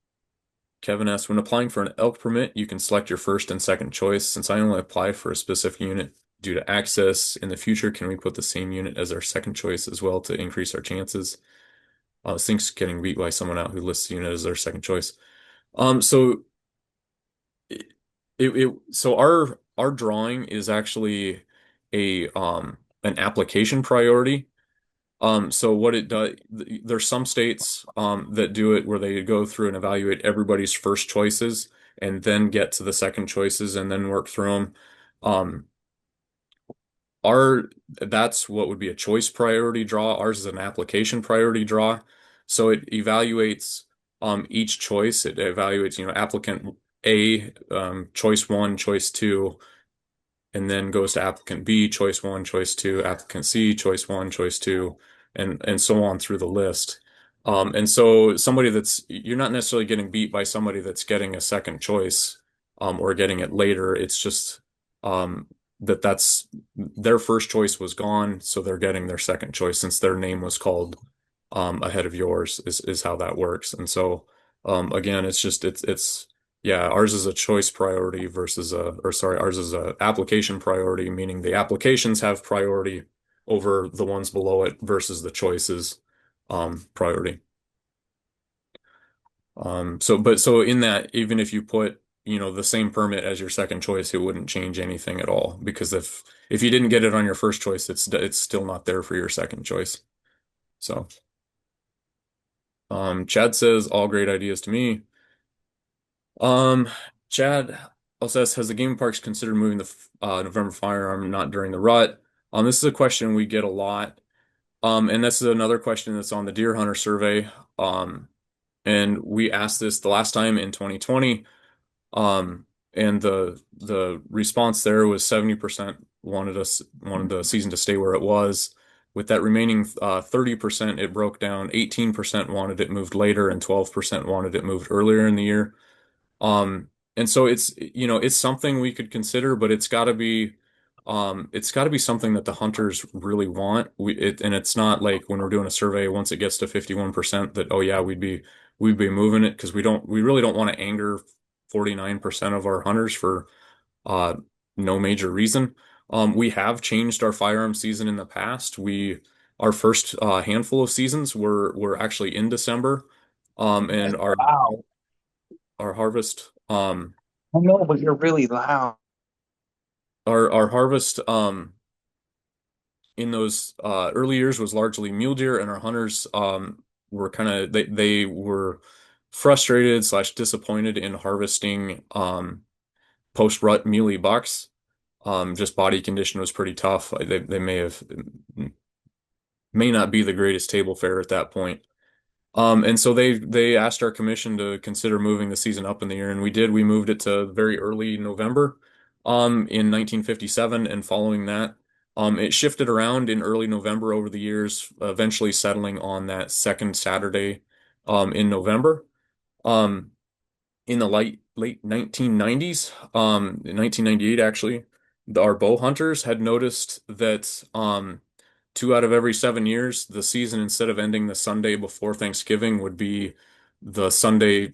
Kevin asks, when applying for an elk permit, you can select your first and second choice. Since I only apply for a specific unit due to access, in the future, can we put the same unit as our second choice as well to increase our chances? Sinks getting beat by someone out who lists the unit as their second choice. So so our drawing is actually a an application priority. So what it does, there's some states that do it where they go through and evaluate everybody's first choices and then get to the second choices and then work through them. Um, our That's what would be a choice priority draw. Ours is an application priority draw. So it evaluates each choice. It evaluates, applicant A, choice one, choice two, and then goes to applicant B, choice one, choice two, applicant C, choice one, choice two, and so on through the list. And so you're not necessarily getting beat by somebody that's getting a second choice, or getting it later. It's just um, that's their first choice was gone, so they're getting their second choice since their name was called ahead of yours is how that works. And so again, it's yeah, ours is a choice priority ours is a application priority, meaning the applications have priority over the ones below it versus the choices priority. So in that, even if you put, the same permit as your second choice, it wouldn't change anything at all because if you didn't get it on your first choice, it's still not there for your second choice. So, Chad says all great ideas to me. Um, Chad also asks, has the game parks considered moving the November firearm not during the rut? This is a question we get a lot. And this is another question that's on the deer hunter survey. And we asked this the last time in 2020. Um, and the response there was 70% wanted the season to stay where it was. With that remaining 30%, it broke down. 18% wanted it moved later, and 12% wanted it moved earlier in the year. And so it's something we could consider, but it's got to be something that the hunters really want. And it's not like when we're doing a survey, once it gets to 51% that, oh yeah, we'd be moving it because we really don't want to anger 49% of our hunters for, uh, no major reason. We have changed our firearm season in the past. Our first, handful of seasons were actually in December. And Wow. our harvest, I know, but you're really loud. our harvest, in those early years was largely mule deer, and our hunters were they were frustrated slash disappointed in harvesting post rut muley bucks. Just body condition was pretty tough. They may not be the greatest table fare at that point. And so they asked our commission to consider moving the season up in the year, and we did. We moved it to very early November, in 1957, and following that, it shifted around in early November over the years, eventually settling on that second Saturday, in November. Um, in the late 1990s, in 1998 actually, our bow hunters had noticed that 2 out of every 7 years, the season instead of ending the Sunday before Thanksgiving would be the Sunday,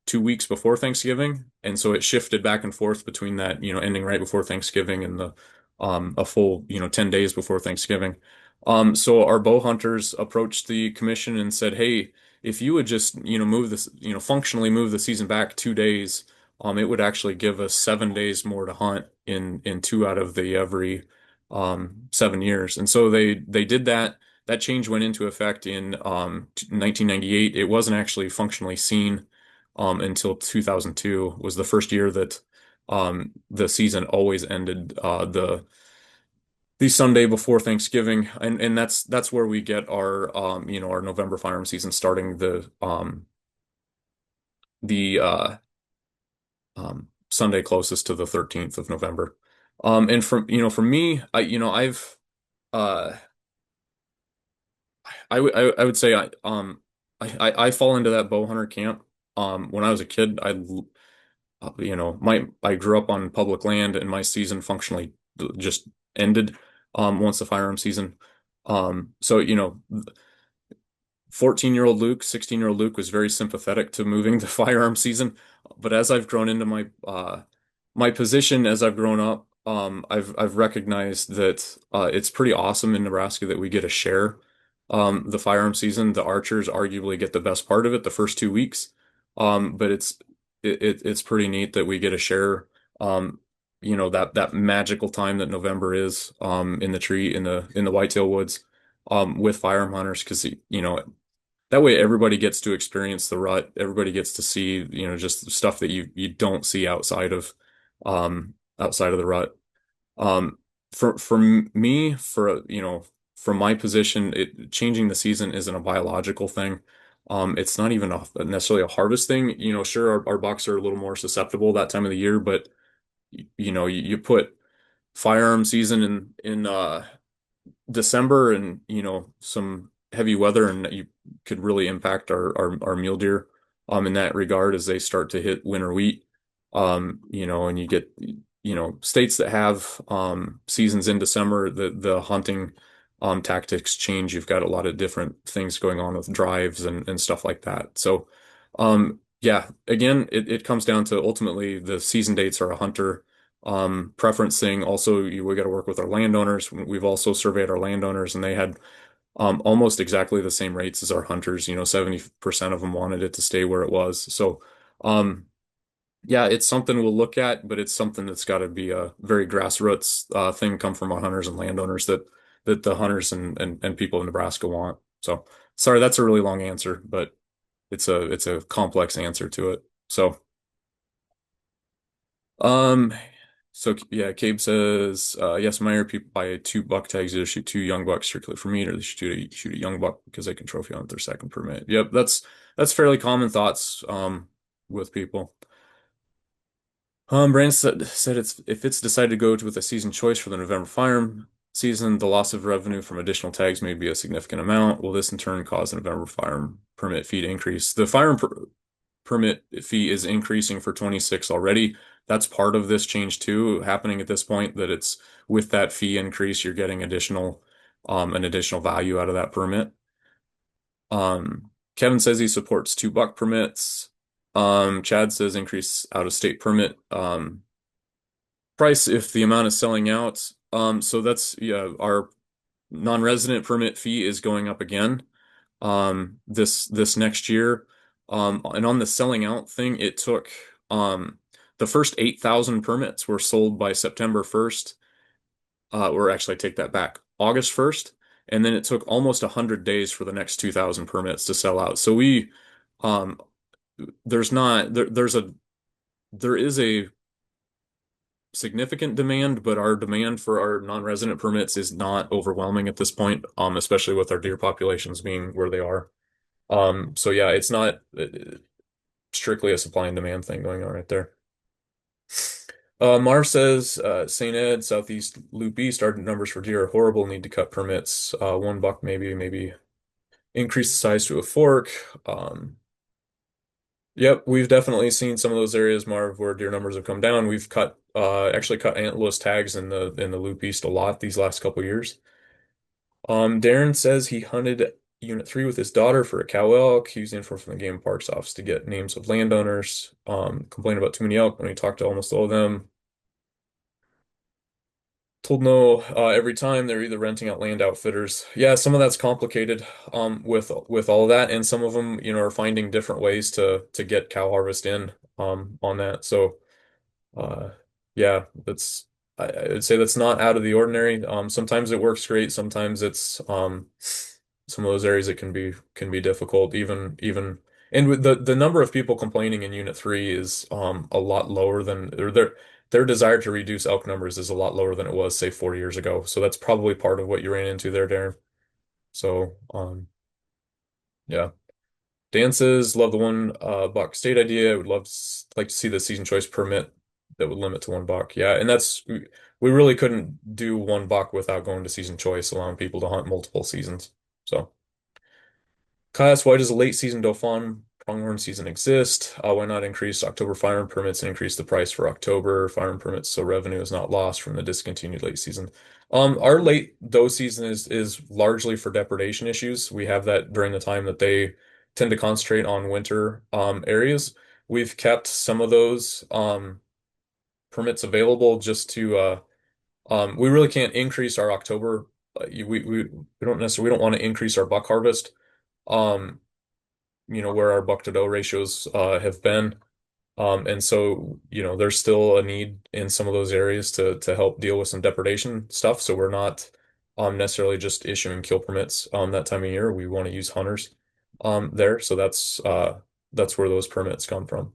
2 weeks before Thanksgiving, and so it shifted back and forth between that, ending right before Thanksgiving and the a full, 10 days before Thanksgiving. So our bow hunters approached the commission and said, "Hey, if you would just, move this, functionally move the season back 2 days, it would actually give us 7 days more to hunt in 2 out of every 7 years." And so they did that. That change went into effect in 1998. It wasn't actually functionally seen until 2002 was the first year that the season always ended. The the Sunday before Thanksgiving, and that's where we get our our November firearm season starting the Sunday closest to the 13th of November. And for me, uh I would say I fall into that bow hunter camp. When I was a kid, I grew up on public land, and my season functionally just ended once the firearm season. So 14-year-old Luke, 16-year-old Luke was very sympathetic to moving the firearm season. But as I've grown into my position as I've grown up, I've recognized that it's pretty awesome in Nebraska that we get a share the firearm season. The archers arguably get the best part of it the first 2 weeks. But it's pretty neat that we get a share that magical time that November is in the tree in the whitetail woods with firearm hunters because that way everybody gets to experience the rut. Everybody gets to see, just stuff that you don't see outside of the rut. Um, for me, from my position, changing the season isn't a biological thing. It's not even necessarily a harvest thing. Sure, our bucks are a little more susceptible that time of the year, but you put firearm season in December and some heavy weather, and you could really impact our mule deer in that regard as they start to hit winter wheat. And you get states that have seasons in December, the hunting tactics change. You've got a lot of different things going on with drives and stuff like that. So yeah, again, it comes down to ultimately the season dates are a hunter preference thing. Also, we got to work with our landowners. We've also surveyed our landowners, and they had almost exactly the same rates as our hunters. 70% of them wanted it to stay where it was. So, yeah, it's something we'll look at, but it's something that's got to be a very grassroots thing, come from our hunters and landowners that the hunters and people of Nebraska want. So, sorry, that's a really long answer, but it's a complex answer to it. So. Um, so yeah, Cabe says, yes, Meyer people buy two buck tags, either shoot two young bucks strictly for meat, or they shoot a young buck because they can trophy hunt their second permit. Yep, that's fairly common thoughts with people. Brandon said it's if it's decided to go with a season choice for the November firearm season, the loss of revenue from additional tags may be a significant amount. Will this in turn cause the November firearm permit fee to increase? The firearm permit fee is increasing for 26 already. That's part of this change too, happening at this point, that it's with that fee increase, you're getting an additional value out of that permit. Kevin says he supports two buck permits. Chad says increase out of state permit price if the amount is selling out. So that's, yeah, our non-resident permit fee is going up again this next year. And on the selling out thing, it took the first 8,000 permits were sold by September 1st, or actually I take that back, August 1st, and then it took almost 100 days for the next 2,000 permits to sell out. So um there's not there is a significant demand, but our demand for our non-resident permits is not overwhelming at this point, especially with our deer populations being where they are. So yeah, it's not strictly a supply and demand thing going on right there. Mar says, St. Ed, Southeast Loop East, our numbers for deer are horrible, need to cut permits. One buck, maybe increase the size to a fork. Yep, we've definitely seen some of those areas, Marv, where deer numbers have come down. We've actually cut antlerless tags in the Loop East a lot these last couple years. Darren says he hunted Unit 3 with his daughter for a cow elk. He used info from the Game and Parks office to get names of landowners. Complained about too many elk when he talked to almost all of them. Told no every time they're either renting out land outfitters. Yeah, some of that's complicated with all of that, and some of them, are finding different ways to get cow harvest in on that. So uh yeah, I'd say that's not out of the ordinary. Sometimes it works great, sometimes it's some of those areas it can be difficult, even and with the number of people complaining in Unit 3 is a lot lower than or their desire to reduce elk numbers is a lot lower than it was, say, 4 years ago. So that's probably part of what you ran into there, Darren. So, yeah. Dan says, love the one buck state idea. Would like to see the season choice permit that would limit to one buck. Yeah, and we really couldn't do one buck without going to season choice, allowing people to hunt multiple seasons. So. Class, why does a late season Dauphin pronghorn season exist? Why not increase October firearm permits and increase the price for October firearm permits so revenue is not lost from the discontinued late season? Our late doe season is largely for depredation issues. We have that during the time that they tend to concentrate on winter areas. We've kept some of those permits available just to we really can't increase our October. We don't want to increase our buck harvest. Um, where our buck to doe ratios have been. And so, there's still a need in some of those areas to help deal with some depredation stuff. So we're not necessarily just issuing kill permits that time of year. We want to use hunters there. So that's where those permits come from.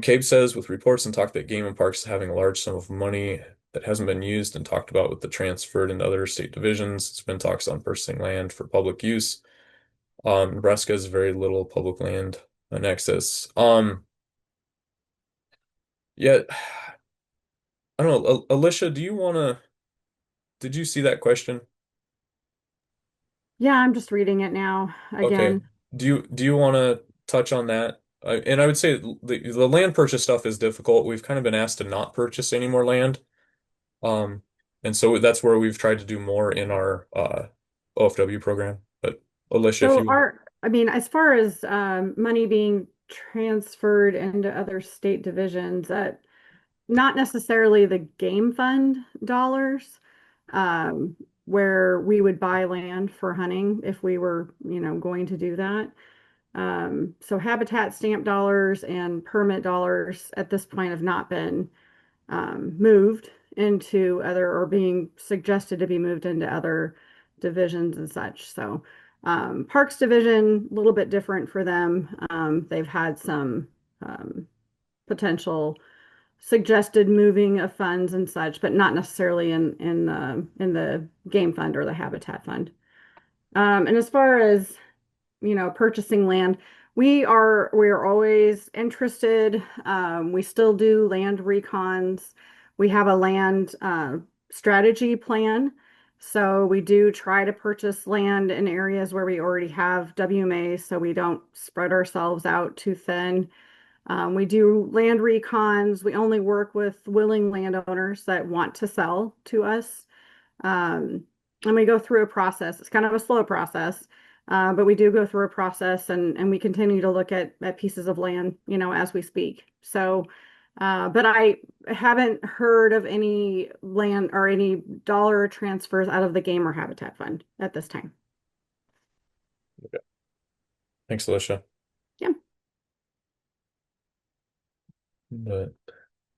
Cabe says with reports and talk that Game and Parks is having a large sum of money that hasn't been used and talked about with the transferred into other state divisions. It's been talks on purchasing land for public use. Nebraska has very little public land and access. Yeah, I don't know. Alicia, did you see that question? Yeah, I'm just reading it now Okay. again. Do you want to touch on that? And I would say the land purchase stuff is difficult. We've kind of been asked to not purchase any more land. Um, and so that's where we've tried to do more in our OFW program. But Alicia, if So you as far as money being transferred into other state divisions, not necessarily the game fund dollars, um, where we would buy land for hunting if we were, going to do that. So habitat stamp dollars and permit dollars at this point have not been moved into other or being suggested to be moved into other divisions and such. So Parks Division, a little bit different for them. They've had some potential suggested moving of funds and such, but not necessarily in the game fund or the habitat fund. And as far as purchasing land. We are always interested. We still do land recons. We have a land strategy plan. So we do try to purchase land in areas where we already have WMA so we don't spread ourselves out too thin. We do land recons. We only work with willing landowners that want to sell to us. Um, and we go through a process. It's kind of a slow process, but we do go through a process and we continue to look at pieces of land, as we speak. So, but I haven't heard of any land or any dollar transfers out of the Game or Habitat Fund at this time. Thanks, Alicia. Yeah. But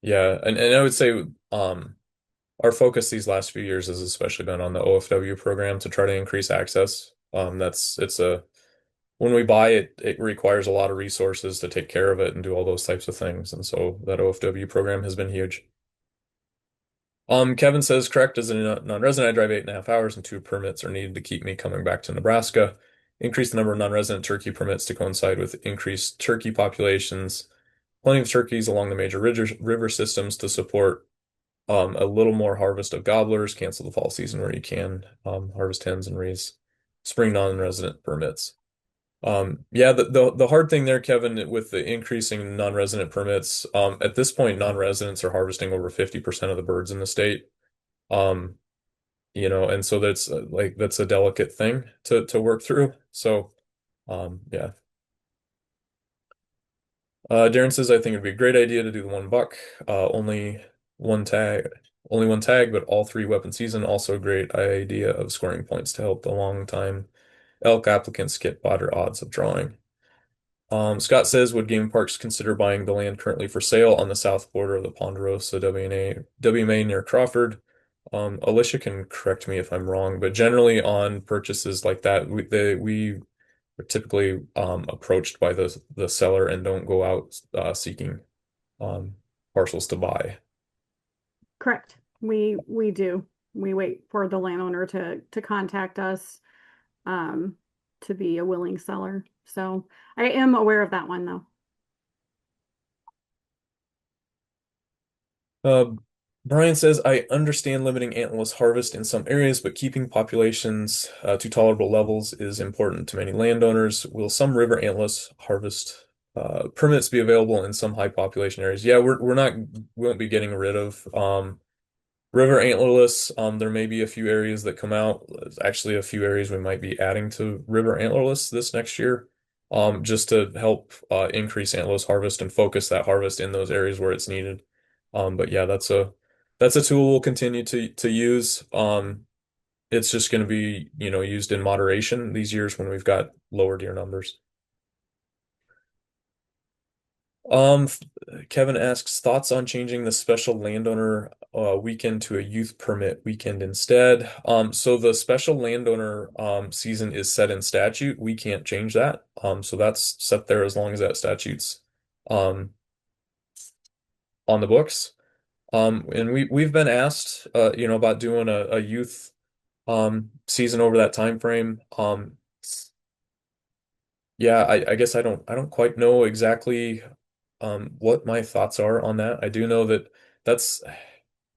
yeah, and I would say our focus these last few years has especially been on the OFW program to try to increase access. It's a when we buy it, it requires a lot of resources to take care of it and do all those types of things. And so that OFW program has been huge. Kevin says, correct, as a non-resident, I drive 8.5 hours and 2 permits are needed to keep me coming back to Nebraska. Increase the number of non-resident turkey permits to coincide with increased turkey populations. Plenty of turkeys along the major river systems to support a little more harvest of gobblers. Cancel the fall season where you can harvest hens and raise spring non-resident permits. Yeah, the hard thing there, Kevin, with the increasing non-resident permits, at this point, non-residents are harvesting over 50% of the birds in the state. Um, and so that's a delicate thing to work through. So, yeah. Darren says, I think it'd be a great idea to do the one buck, one tag, only one tag, but all three weapon season. Also a great idea of scoring points to help the long time elk applicants get better odds of drawing. Scott says, would Game Parks consider buying the land currently for sale on the south border of the Ponderosa WMA near Crawford? Alicia can correct me if I'm wrong, but generally on purchases like that, we are typically approached by the seller and don't go out seeking um, parcels to buy. Correct. We do. We wait for the landowner to contact us um, to be a willing seller. So I am aware of that one though. Uh, Brian says, I understand limiting antlerless harvest in some areas, but keeping populations to tolerable levels is important to many landowners. Will some river antlerless harvest permits be available in some high population areas? Yeah, we're not we won't be getting rid of river antlerless. There may be a few areas that come out. There's actually a few areas we might be adding to river antlerless this next year, just to help increase antlerless harvest and focus that harvest in those areas where it's needed. But yeah, that's a tool we'll continue to use. It's just going to be, used in moderation these years when we've got lower deer numbers. Um, Kevin asks thoughts on changing the special landowner weekend to a youth permit weekend instead. So the special landowner season is set in statute. We can't change that. So that's set there as long as that statute's um on the books. And we've been asked about doing a youth season over that time frame. Yeah, I guess I don't quite know exactly what my thoughts are on that. I do know that that's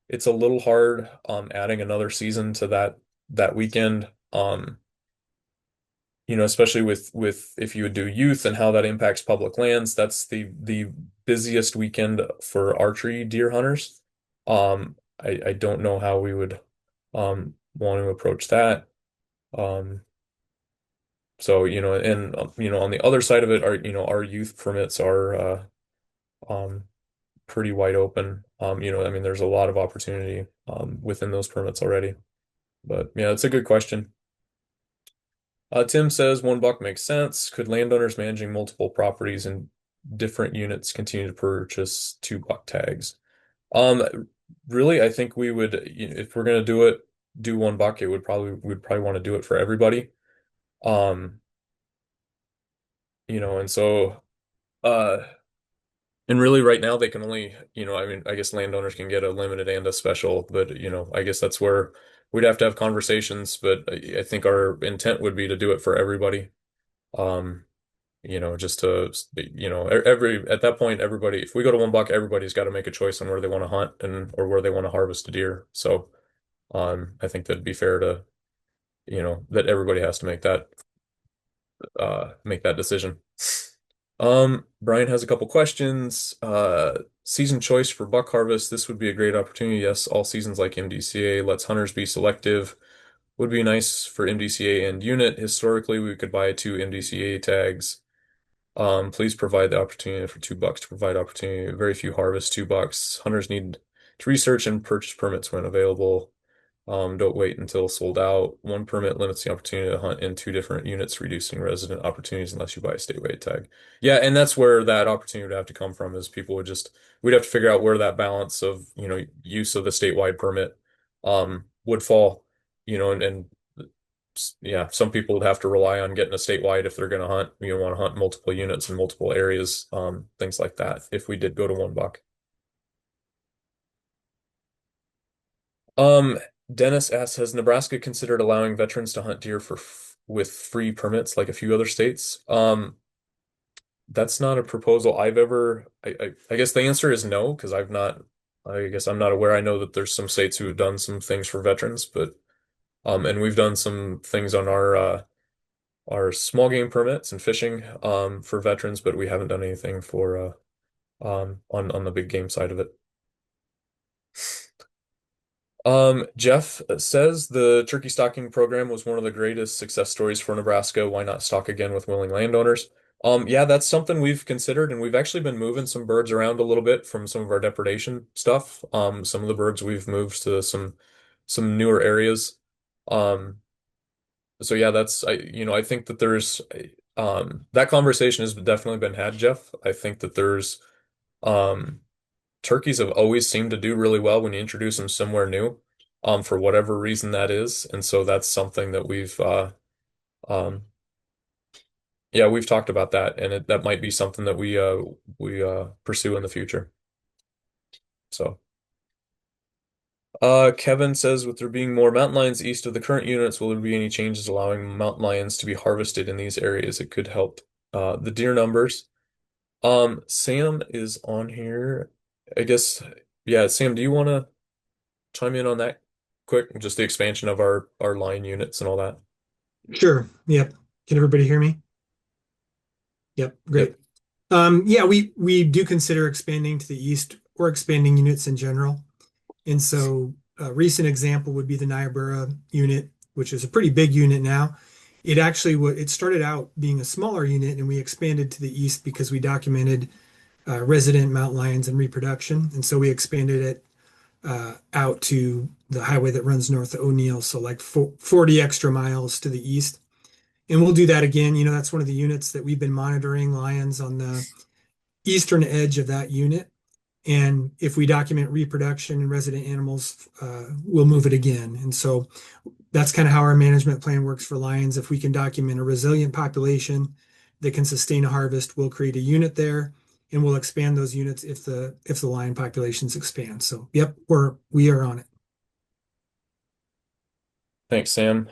it's a little hard adding another season to that weekend. Especially with if you would do youth and how that impacts public lands, that's the busiest weekend for archery deer hunters. I don't know how we would want to approach that. Um, so, and on the other side of it, our youth permits are um pretty wide open. I mean, there's a lot of opportunity within those permits already. But yeah, it's a good question. Tim says 1 buck makes sense. Could landowners managing multiple properties and different units continue to purchase 2 buck tags? Really, I think we would, if we're gonna do 1 buck, we'd probably want to do it for everybody. Um, and so uh and really right now they can only, I mean, I guess landowners can get a limited and a special, but I guess that's where we'd have to have conversations, but I think our intent would be to do it for everybody. Um, just to, every at that point, everybody, if we go to 1 buck, everybody's got to make a choice on where they want to hunt and or where they want to harvest a deer. So, I think that'd be fair to, that everybody has to make that decision. Brian has a couple questions. Season choice for buck harvest. This would be a great opportunity. Yes, all seasons like MDCA lets hunters be selective. Would be nice for MDCA and unit. Historically, we could buy 2 MDCA tags. Please provide the opportunity for 2 bucks to provide opportunity. Very few harvest 2 bucks. Hunters need to research and purchase permits when available. Don't wait until sold out. 1 permit limits the opportunity to hunt in 2 different units, reducing resident opportunities unless you buy a statewide tag. Yeah, and that's where that opportunity would have to come from is we'd have to figure out where that balance of, use of the statewide permit would fall, and yeah, some people would have to rely on getting a statewide if they're going to hunt, want to hunt multiple units in multiple areas, things like that, if we did go to 1 buck. Um, Dennis asks, has Nebraska considered allowing veterans to hunt deer with free permits like a few other states? That's not a proposal I've ever. I guess the answer is no, because I've not. I guess I'm not aware. I know that there's some states who have done some things for veterans, but and we've done some things on our small game permits and fishing for veterans, but we haven't done anything for on the big game side of it. Jeff says the turkey stocking program was one of the greatest success stories for Nebraska. Why not stock again with willing landowners? Yeah, that's something we've considered, and we've actually been moving some birds around a little bit from some of our depredation stuff. Some of the birds we've moved to some newer areas. Um, so yeah, I think that there's that conversation has definitely been had, Jeff. I think that there's um turkeys have always seemed to do really well when you introduce them somewhere new, for whatever reason that is. And so that's something that um, yeah, we've talked about that, and that might be something that we, pursue in the future. So, Kevin says, with there being more mountain lions east of the current units, will there be any changes allowing mountain lions to be harvested in these areas? It could help the deer numbers. Sam is on here. I guess, yeah, Sam, do you want to chime in on that quick? Just the expansion of our lion units and all that. Sure. Yep. Can everybody hear me? Yep. Yep. Great. Yeah, we do consider expanding to the east or expanding units in general. And so a recent example would be the Niobrara unit, which is a pretty big unit now. It started out being a smaller unit and we expanded to the east because we documented resident mountain lions and reproduction. And so we expanded it out to the highway that runs north of O'Neill. So like 40 extra miles to the east. And we'll do that again. That's one of the units that we've been monitoring lions on the eastern edge of that unit. And if we document reproduction and resident animals, we'll move it again. And so that's kind of how our management plan works for lions. If we can document a resilient population that can sustain a harvest, we'll create a unit there and we'll expand those units if the lion populations expand. So yep, we are on it. Thanks, Sam.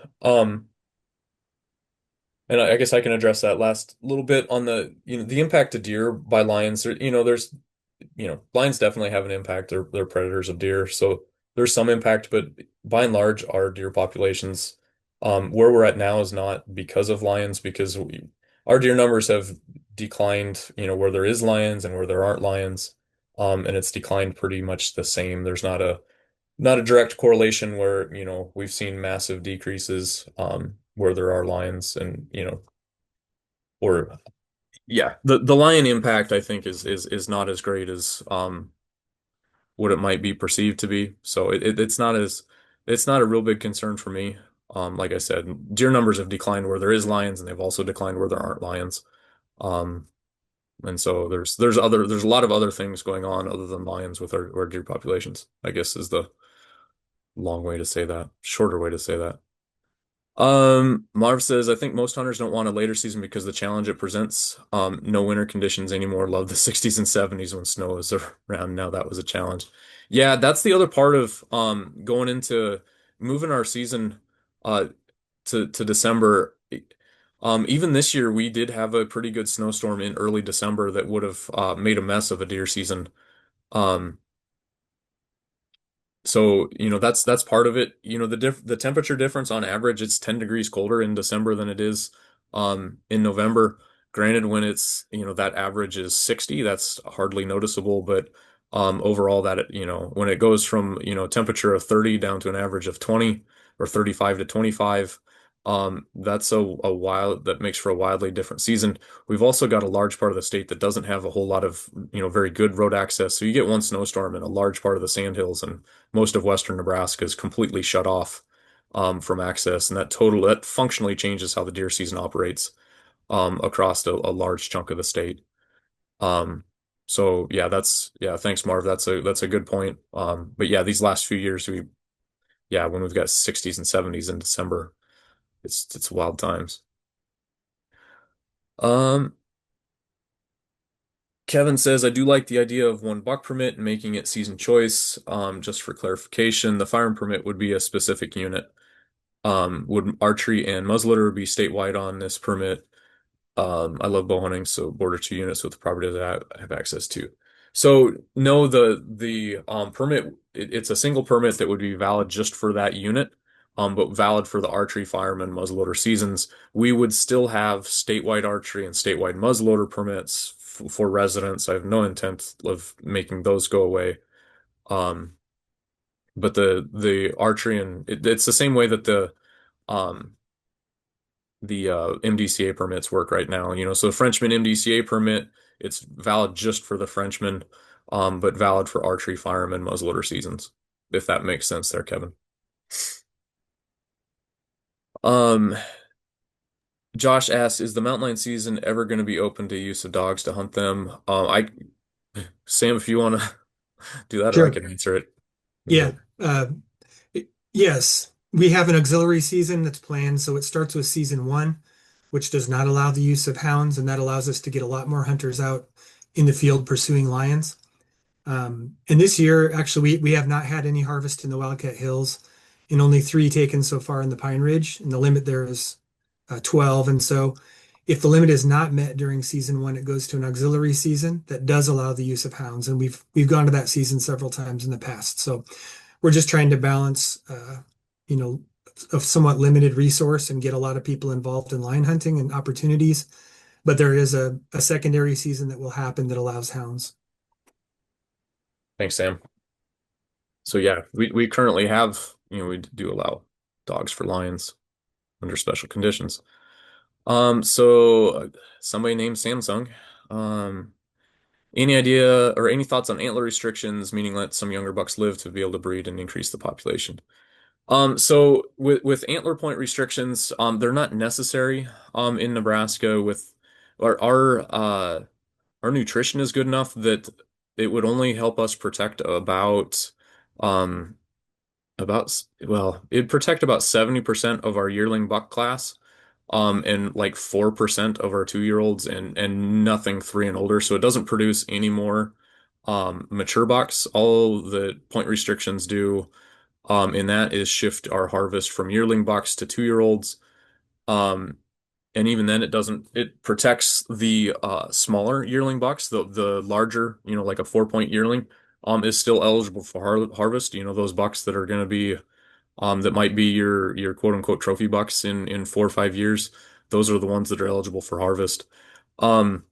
And I guess I can address that last little bit on the impact to deer by lions. There's lions definitely have an impact. They're predators of deer, so there's some impact, but by and large, our deer populations, where we're at now is not because of lions, because our deer numbers have declined, where there is lions and where there aren't lions, and it's declined pretty much the same. There's not a direct correlation where, we've seen massive decreases, where there are lions and, or yeah, the lion impact I think is not as great as what it might be perceived to be. So it's not a real big concern for me. Like I said, deer numbers have declined where there is lions, and they've also declined where there aren't lions. Um, and so there's a lot of other things going on other than lions with our deer populations, I guess is the long way to say that, shorter way to say that. Marv says, I think most hunters don't want a later season because the challenge it presents. No winter conditions anymore. Love the 60s and 70s when snow was around. Now that was a challenge. Yeah, that's the other part of going into moving our season to December. Even this year we did have a pretty good snowstorm in early December that would have made a mess of a deer season. Um, so, that's part of it. The temperature difference on average, it's 10 degrees colder in December than it is in November. Granted, when it's, that average is 60, that's hardly noticeable, but overall when it goes from, temperature of 30 down to an average of 20 or 35 to 25, that's that makes for a wildly different season. We've also got a large part of the state that doesn't have a whole lot of, very good road access. So you get one snowstorm in a large part of the sandhills, and most of western Nebraska is completely shut off from access, and that functionally changes how the deer season operates across a large chunk of the state. Um, so yeah, thanks, Marv. That's a good point. But yeah, these last few years when we've got 60s and 70s in December, it's wild times. Um, Kevin says, I do like the idea of one buck permit and making it season choice. Just for clarification, the firearm permit would be a specific unit. Would archery and muzzleloader be statewide on this permit? I love bow hunting, so border 2 units with the property that I have access to. So no, the permit it's a single permit that would be valid just for that unit, but valid for the archery, fireman, muzzleloader seasons. We would still have statewide archery and statewide muzzleloader permits for residents. I have no intent of making those go away. Um, but the archery and it's the same way that um the MDCA permits work right now. So the Frenchman MDCA permit, it's valid just for the Frenchman, but valid for archery, fireman, muzzleloader seasons, if that makes sense there, Kevin. Um, Josh asks, is the mountain lion season ever going to be open to use of dogs to hunt them? Sam, if you want to do that, or I Sure. can answer it. Yeah. Yes, we have an auxiliary season that's planned. So it starts with season one, which does not allow the use of hounds, and that allows us to get a lot more hunters out in the field pursuing lions. And this year, actually, we have not had any harvest in the Wildcat Hills, and only 3 taken so far in the Pine Ridge. And the limit there is 12. And so, if the limit is not met during season 1, it goes to an auxiliary season that does allow the use of hounds. And we've gone to that season several times in the past. So we're just trying to balance, you know, a somewhat limited resource and get a lot of people involved in line hunting and opportunities. But there is a secondary season that will happen that allows hounds. Thanks, Sam. So yeah, we currently have, we do allow dogs for lions under special conditions. Somebody named Samsung. Um, any idea or any thoughts on antler restrictions, meaning let some younger bucks live to be able to breed and increase the population? So with antler point restrictions, they're not necessary in Nebraska with our nutrition is good enough that it would only help us protect um it'd protect about 70% of our yearling buck class, and like 4% of our 2-year-olds and nothing 3 and older. So it doesn't produce any more mature bucks. All the point restrictions do in that is shift our harvest from yearling bucks to 2-year-olds. Um, and even then it protects the smaller yearling bucks. The larger, like a 4 point yearling, is still eligible for harvest. Those bucks that are going to be that might be your quote unquote trophy bucks in 4 or 5 years. Those are the ones that are eligible for harvest. Um,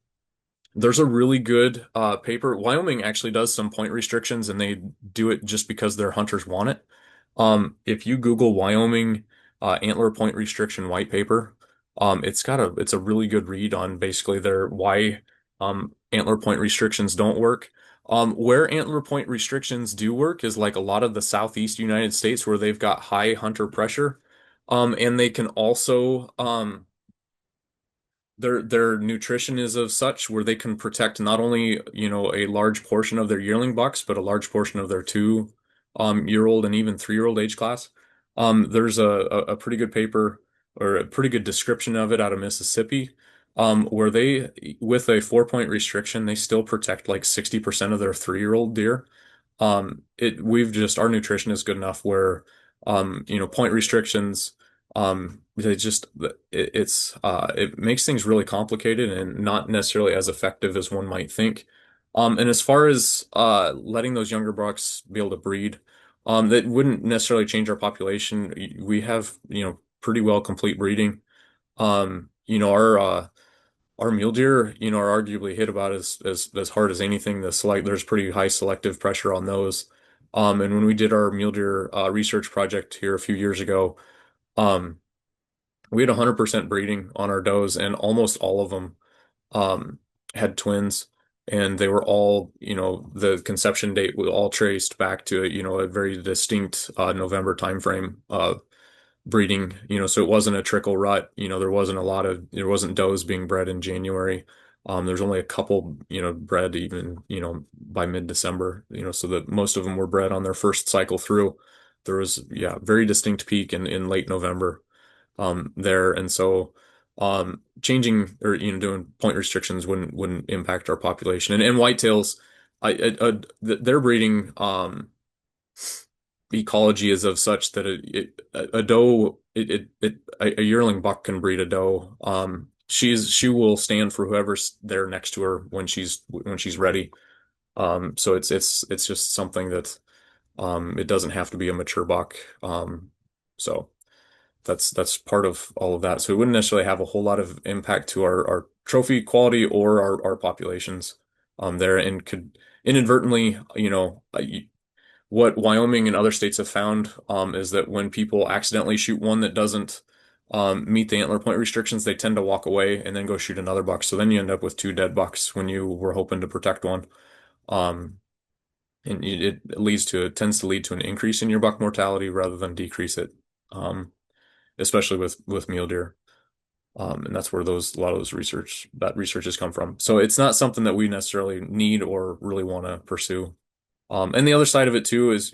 there's a really good paper. Wyoming actually does some point restrictions, and they do it just because their hunters want it. If you Google Wyoming antler point restriction white paper, it's a really good read on basically their why antler point restrictions don't work. Where antler point restrictions do work is like a lot of the southeast United States where they've got high hunter pressure. And they can also their nutrition is of such where they can protect not only, a large portion of their yearling bucks, but a large portion of their 2 year old and even 3 year old age class. There's a pretty good paper or a pretty good description of it out of Mississippi, where they, with a 4 point restriction, they still protect like 60% of their 3 year old deer. Our nutrition is good enough where, point restrictions, they just, it makes things really complicated and not necessarily as effective as one might think. And as far as, letting those younger bucks be able to breed, that wouldn't necessarily change our population. We have, pretty well complete breeding. Our mule deer, are arguably hit about as hard as anything. There's pretty high selective pressure on those. And when we did our mule deer research project here a few years ago, um, we had 100% breeding on our does, and almost all of them um, had twins, and they were all, the conception date was all traced back to, a very distinct November timeframe breeding, so it wasn't a trickle rut. There wasn't does being bred in January. There's only a couple, bred even, by mid-December, so that most of them were bred on their first cycle through. There was, yeah, very distinct peak in late November there. And so changing or, doing point restrictions wouldn't impact our population. And whitetails, their breeding ecology is of such that a doe a yearling buck can breed a doe. She will stand for whoever's there next to her when she's ready. So it's just something that it doesn't have to be a mature buck. So that's part of all of that. So it wouldn't necessarily have a whole lot of impact to our trophy quality or our populations there, and could inadvertently, what Wyoming and other states have found is that when people accidentally shoot one that doesn't meet the antler point restrictions, they tend to walk away and then go shoot another buck. So then you end up with 2 dead bucks when you were hoping to protect one. Um, and it tends to lead to an increase in your buck mortality rather than decrease it, especially with mule deer. And that's where a lot of that research has come from. So it's not something that we necessarily need or really want to pursue. And the other side of it too is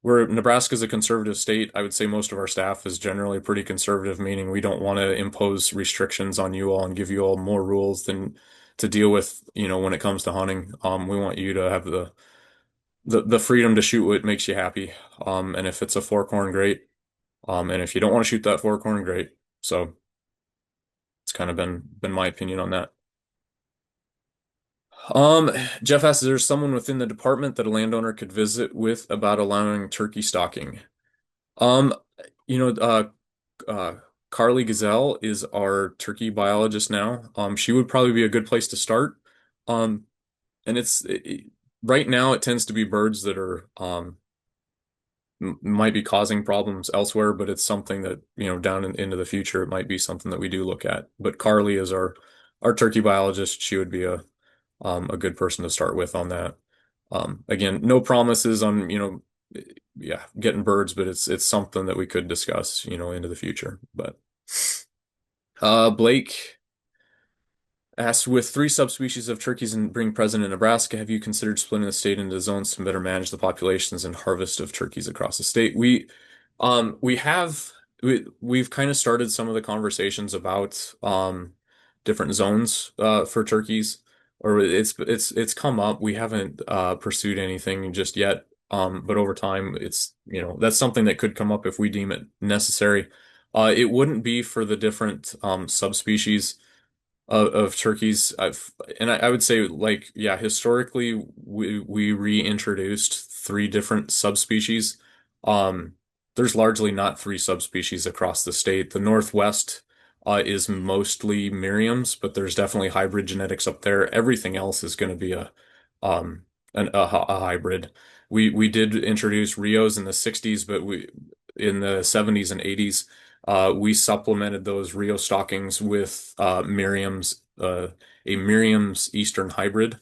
Nebraska's a conservative state. I would say most of our staff is generally pretty conservative, meaning we don't want to impose restrictions on you all and give you all more rules to deal with, when it comes to hunting. We want you to have the freedom to shoot what makes you happy. And if it's a fork horn, great. And if you don't want to shoot that fork horn, great. So it's kind of been my opinion on that. Um, Jeff asks, is there someone within the department that a landowner could visit with about allowing turkey stalking? Um, you know, uh, Carly Gazelle is our turkey biologist now. She would probably be a good place to start. Um, and right now it tends to be birds that are might be causing problems elsewhere, but it's something that, into the future, it might be something that we do look at. But Carly is our turkey biologist. She would be a good person to start with on that. Again, no promises on, yeah, getting birds, but it's something that we could discuss, into the future. But Blake asked, with three subspecies of turkeys being present in Nebraska, have you considered splitting the state into zones to better manage the populations and harvest of turkeys across the state? We've kind of started some of the conversations about different zones for turkeys, or it's come up. We haven't pursued anything just yet. But over time, that's something that could come up if we deem it necessary. It wouldn't be for the different subspecies of turkeys. I would say, like, yeah, historically we reintroduced three different subspecies. Um, there's largely not three subspecies across the state. The Northwest is mostly Merriam's, but there's definitely hybrid genetics up there. Everything else is going to be um a hybrid. We did introduce Rios in the 60s, but we in the 70s and 80s we supplemented those Rio stockings with a Merriam's Eastern hybrid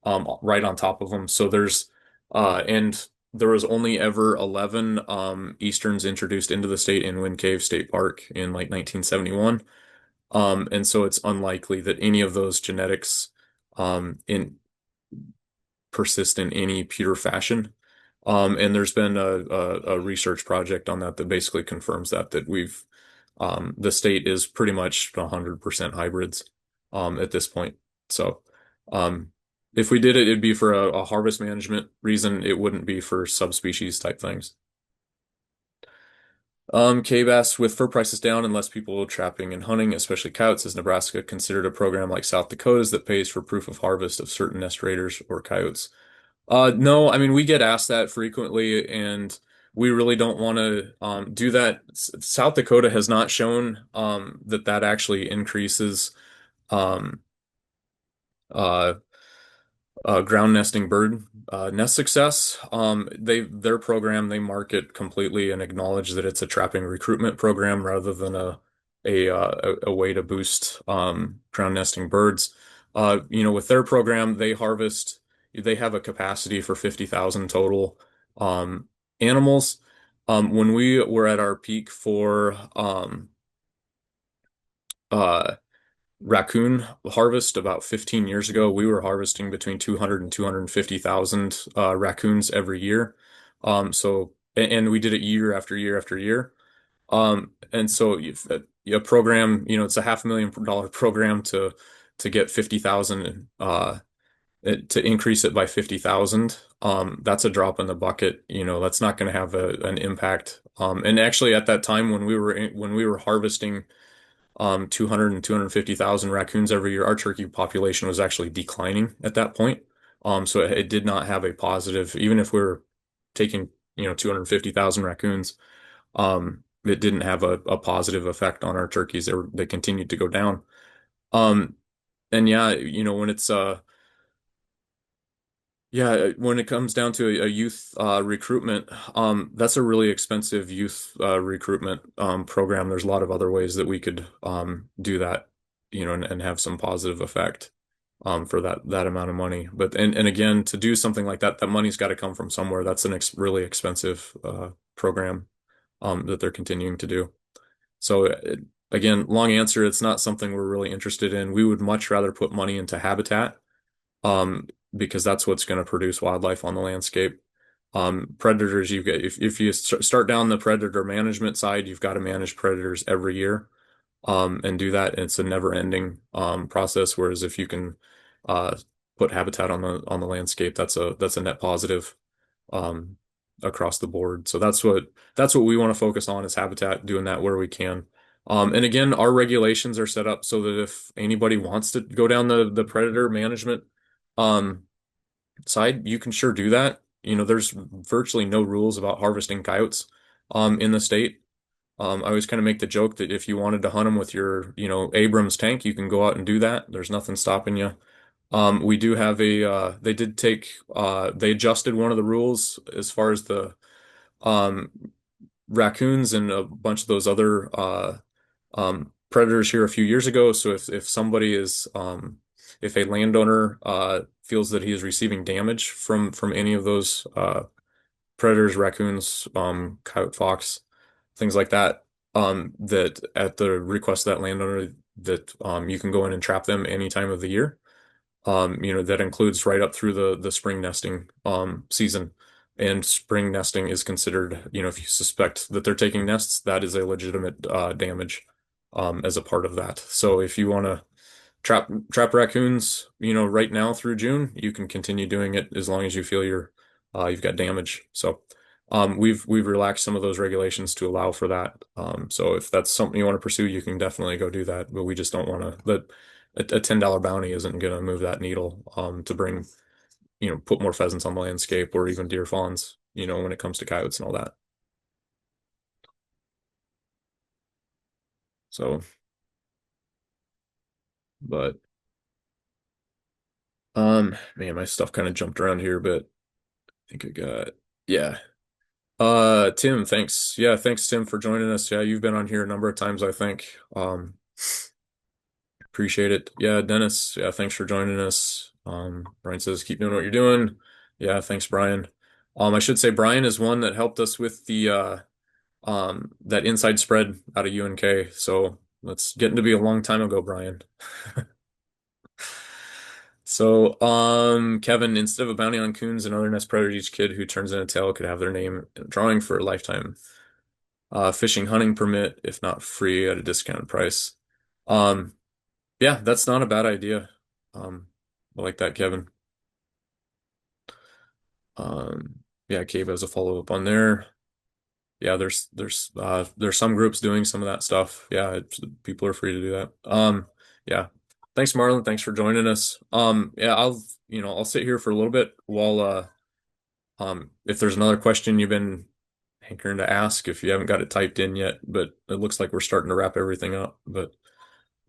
right on top of them. So and there was only ever 11 Easterns introduced into the state in Wind Cave State Park in like 1971. And so it's unlikely that any of those genetics in persist in any pure fashion. And there's been a research project on that basically confirms that the state is pretty much 100% hybrids at this point. So um, if we did it, it'd be for a harvest management reason. It wouldn't be for subspecies type things. K-Bass, with fur prices down and less people trapping and hunting, especially coyotes, is Nebraska considered a program like South Dakota's that pays for proof of harvest of certain nest raiders or coyotes? No, I mean, we get asked that frequently, and we really don't want to do that. South Dakota has not shown that actually increases um, uh, ground nesting bird nest success. Their program, they market completely and acknowledge that it's a trapping recruitment program rather than a way to boost ground nesting birds. With their program, they have a capacity for 50,000 total animals. When we were at our peak for uh, raccoon harvest about 15 years ago, we were harvesting between 200 and 250,000 raccoons every year. And we did it year after year after year. And so a program, it's a $500,000 program to get 50,000 to increase it by 50,000. That's a drop in the bucket. That's not going to have an impact. And actually at that time when we were harvesting 200 and 250,000 raccoons every year, our turkey population was actually declining at that point. So it did not have a positive, even if we were taking, 250,000 raccoons, it didn't have a positive effect on our turkeys. They continued to go down. Um, and yeah, when it comes down to a youth recruitment, that's a really expensive youth recruitment program. There's a lot of other ways that we could do that, and have some positive effect for that amount of money. But and again, to do something like that, that money's got to come from somewhere. That's an ex really expensive program that they're continuing to do. So again, long answer, it's not something we're really interested in. We would much rather put money into habitat um, because that's what's going to produce wildlife on the landscape. Predators, if you start down the predator management side, you've got to manage predators every year, and do that. And it's a never-ending process. Whereas if you can uh, put habitat on the landscape, that's a net positive um, across the board. So that's what we want to focus on is habitat, doing that where we can. And again, our regulations are set up so that if anybody wants to go down the predator management um, side, you can sure do that. There's virtually no rules about harvesting coyotes in the state. I always kind of make the joke that if you wanted to hunt them with your, Abrams tank, you can go out and do that. There's nothing stopping you. We do have they adjusted one of the rules as far as the um, raccoons and a bunch of those other predators here a few years ago. So if a landowner feels that he is receiving damage from any of those predators, raccoons, coyote, fox, things like that, that at the request of that landowner, that you can go in and trap them any time of the year. That includes right up through the spring nesting season. And spring nesting is considered, if you suspect that they're taking nests, that is a legitimate damage as a part of that. So if you want to trap raccoons, right now through June, you can continue doing it as long as you feel you've got damage. So we've relaxed some of those regulations to allow for that. So if that's something you want to pursue, you can definitely go do that. But we just don't want to a $10 bounty isn't going to move that needle to bring, put more pheasants on the landscape or even deer fawns, when it comes to coyotes and all that. So, but man, my stuff kind of jumped around here, but I think I got, yeah. Tim, thanks. Yeah, thanks, Tim, for joining us. Yeah, you've been on here a number of times, I think. Appreciate it. Yeah, Dennis, yeah, thanks for joining us. Brian says, keep doing what you're doing. Yeah, thanks, Brian. I should say Brian is one that helped us with the that inside spread out of UNK. So that's getting to be a long time ago, Brian. So, Kevin, instead of a bounty on coons and other nest predators, each kid who turns in a tail could have their name in a drawing for a lifetime fishing hunting permit, if not free at a discounted price. Um, yeah, that's not a bad idea. I like that, Kevin. Yeah, Cave has a follow-up on there. Yeah, there's some groups doing some of that stuff. Yeah, people are free to do that. Yeah. Thanks, Marlon. Thanks for joining us. Yeah, I'll sit here for a little bit while if there's another question you've been hankering to ask, if you haven't got it typed in yet, but it looks like we're starting to wrap everything up. But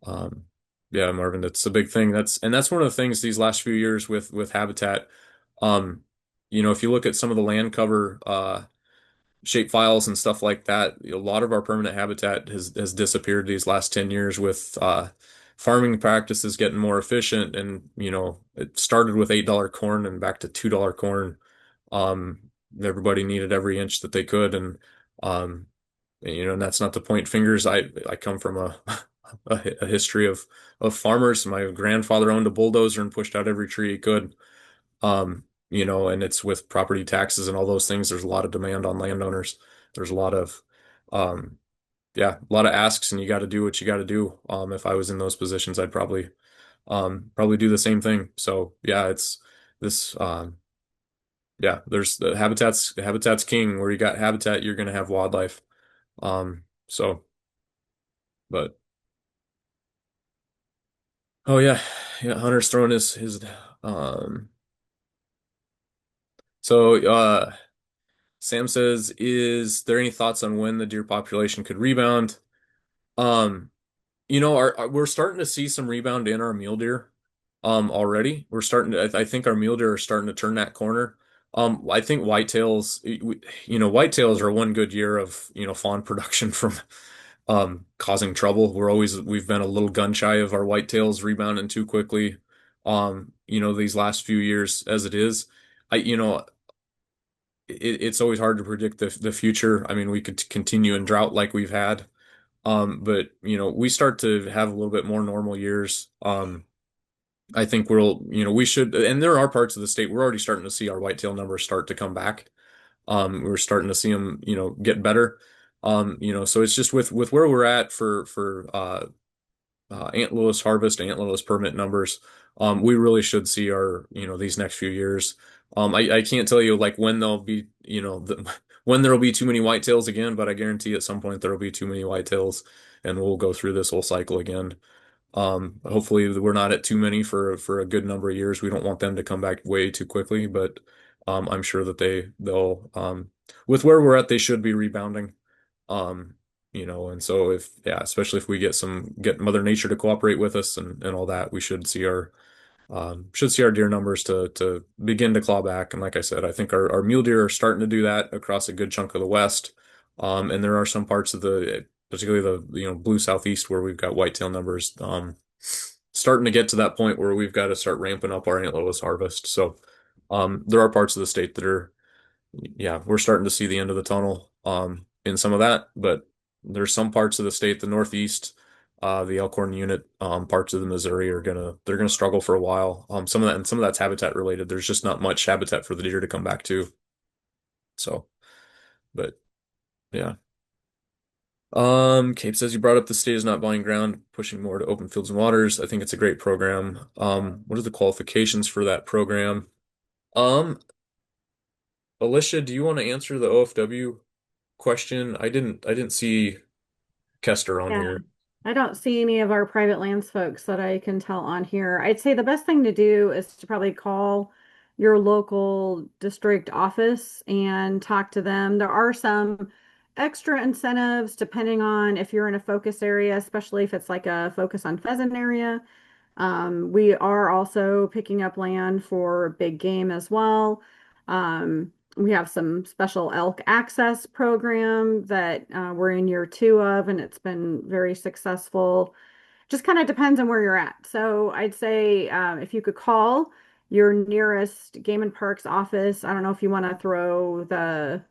um yeah, Marvin, that's a big thing. That's one of the things these last few years with habitat. Um, if you look at some of the land cover shape files and stuff like that, a lot of our permanent habitat has disappeared these last 10 years with farming practices getting more efficient. And it started with $8 corn and back to $2 corn. um Everybody needed every inch that they could. And um and that's not to point fingers. I come from a history of farmers. My grandfather owned a bulldozer and pushed out every tree he could. And it's with property taxes and all those things, there's a lot of demand on landowners. There's a lot of, um, yeah, a lot of asks, and you got to do what you got to do. If I was in those positions, I'd probably do the same thing. So yeah, it's this, yeah, there's the habitat's king. Where you got habitat, you're going to have wildlife. So, but, oh yeah, yeah, Hunter's throwing um, so, Sam says, is there any thoughts on when the deer population could rebound? Um, we're starting to see some rebound in our mule deer already. I think our mule deer are starting to turn that corner. I think whitetails are one good year of, fawn production from causing trouble. We've been a little gun shy of our whitetails rebounding too quickly. These last few years as it is. I, you know, it's always hard to predict the future. I mean, we could continue in drought like we've had. But we start to have a little bit more normal years. I think we should, and there are parts of the state we're already starting to see our whitetail numbers start to come back. We're starting to see them, get better. So it's just with where we're at for antlerless harvest, antlerless permit numbers. we really should see these next few years. I can't tell you like when there'll be, when there'll be too many whitetails again, but I guarantee at some point there'll be too many whitetails and we'll go through this whole cycle again. Hopefully we're not at too many for a good number of years. We don't want them to come back way too quickly, but I'm sure that they'll with where we're at, they should be rebounding. Um, and so especially if we get Mother Nature to cooperate with us and all that, we should see our deer numbers to begin to claw back. And like I said, I think our mule deer are starting to do that across a good chunk of the West. And there are some parts of particularly the blue southeast where we've got whitetail numbers starting to get to that point where we've got to start ramping up our antlerless harvest. So there are parts of the state that are yeah, we're starting to see the end of the tunnel in some of that, but there's some parts of the state, the Northeast, the Elkhorn unit, parts of the Missouri they're gonna struggle for a while. Some of that's habitat related. There's just not much habitat for the deer to come back to. So, but yeah. Cape says you brought up the state is not buying ground, pushing more to open fields and waters. I think it's a great program. What are the qualifications for that program? Um, Alicia, do you want to answer the OFW question? I didn't see Kester on Yeah. here. I don't see any of our private lands folks that I can tell on here. I'd say the best thing to do is to probably call your local district office and talk to them. There are some extra incentives depending on if you're in a focus area, especially if it's like a focus on pheasant area. We are also picking up land for big game as well. We have some special elk access program that we're in year two of, and it's been very successful. Just kind of depends on where you're at. So I'd say if you could call your nearest Game and Parks office, I don't know if you want to throw the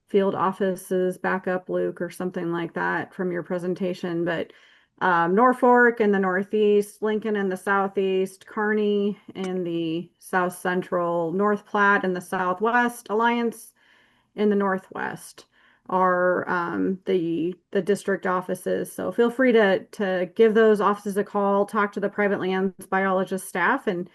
field offices back up, Luke, or something like that from your presentation. But Norfolk in the northeast, Lincoln in the southeast, Kearney in the south central, North Platte in the southwest, Alliance in the northwest are the district offices. So feel free to give those offices a call, talk to the private lands biologist staff, and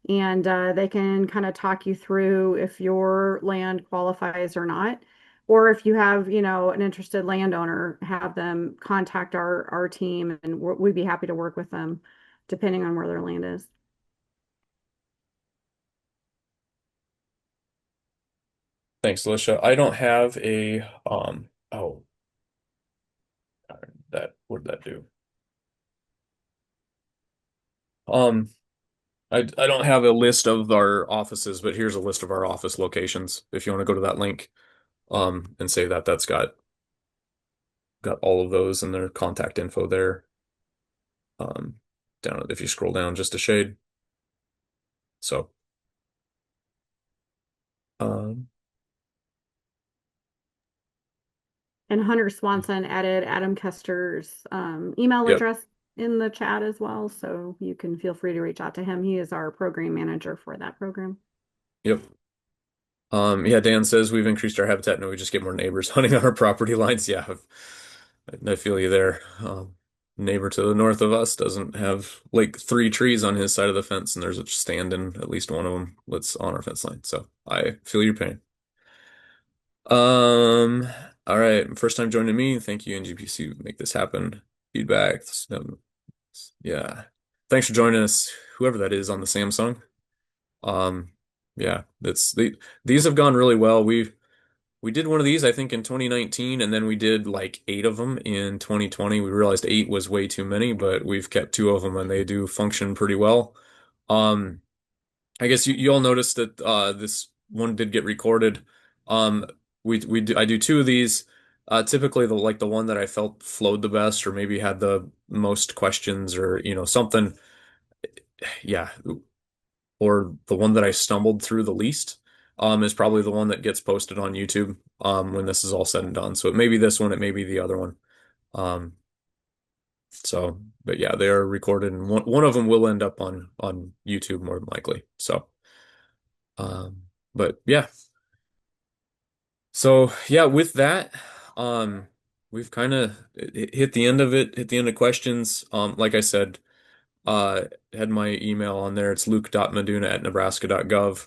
they can kind of talk you through if your land qualifies or not. Or if you have, an interested landowner, have them contact our team, and we'd be happy to work with them, depending on where their land is. Thanks, Alicia. I don't have a oh, that what did that do? Um I don't have a list of our offices, but here's a list of our office locations if you want to go to that link and say that's got all of those and their contact info there. Um down if you scroll down just a shade. So um And Hunter Swanson added Adam Kester's email yep, address in the chat as well, so you can feel free to reach out to him. He is our program manager for that program. yep. Yeah, Dan says we've increased our habitat and we just get more neighbors hunting on our property lines. Yeah, I feel you there. Neighbor to the north of us doesn't have like three trees on his side of the fence, and there's a stand in at least one of them that's on our fence line. So I feel your pain. Um, all right, first time joining me. Thank you, NGPC, make this happen. Feedback. Yeah. Thanks for joining us, whoever that is on the Samsung. Um, yeah, these have gone really well. We did one of these, I think, in 2019, and then we did like 8 of them in 2020. We realized 8 was way too many, but we've kept 2 of them, and they do function pretty well. Um, I guess you all noticed that this one did get recorded. Um, I do 2 of these. Typically, the one that I felt flowed the best, or maybe had the most questions, or something. Yeah, or the one that I stumbled through the least, is probably the one that gets posted on YouTube, when this is all said and done. So it may be this one, it may be the other one. Um, but yeah, they are recorded, and one of them will end up on YouTube more than likely. So, but yeah. So yeah, with that, we've kind of hit the end of it, hit the end of questions. Like I said, had my email on there. It's luke.maduna@nebraska.gov.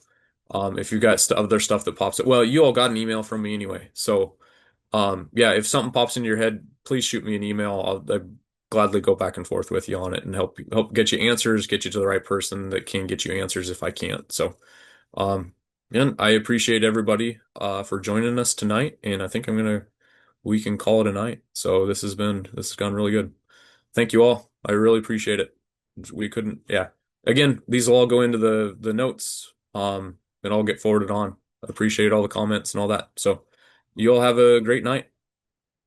If you've got other stuff that pops up, well, you all got an email from me anyway. So, yeah, if something pops into your head, please shoot me an email. I'll gladly go back and forth with you on it and help get you answers, get you to the right person that can get you answers if I can't. So, and I appreciate everybody for joining us tonight, and I think we can call it a night. So this has gone really good. Thank you all. I really appreciate it. We couldn't, yeah. Again, these will all go into the notes, and I'll get forwarded on. I appreciate all the comments and all that. So you all have a great night.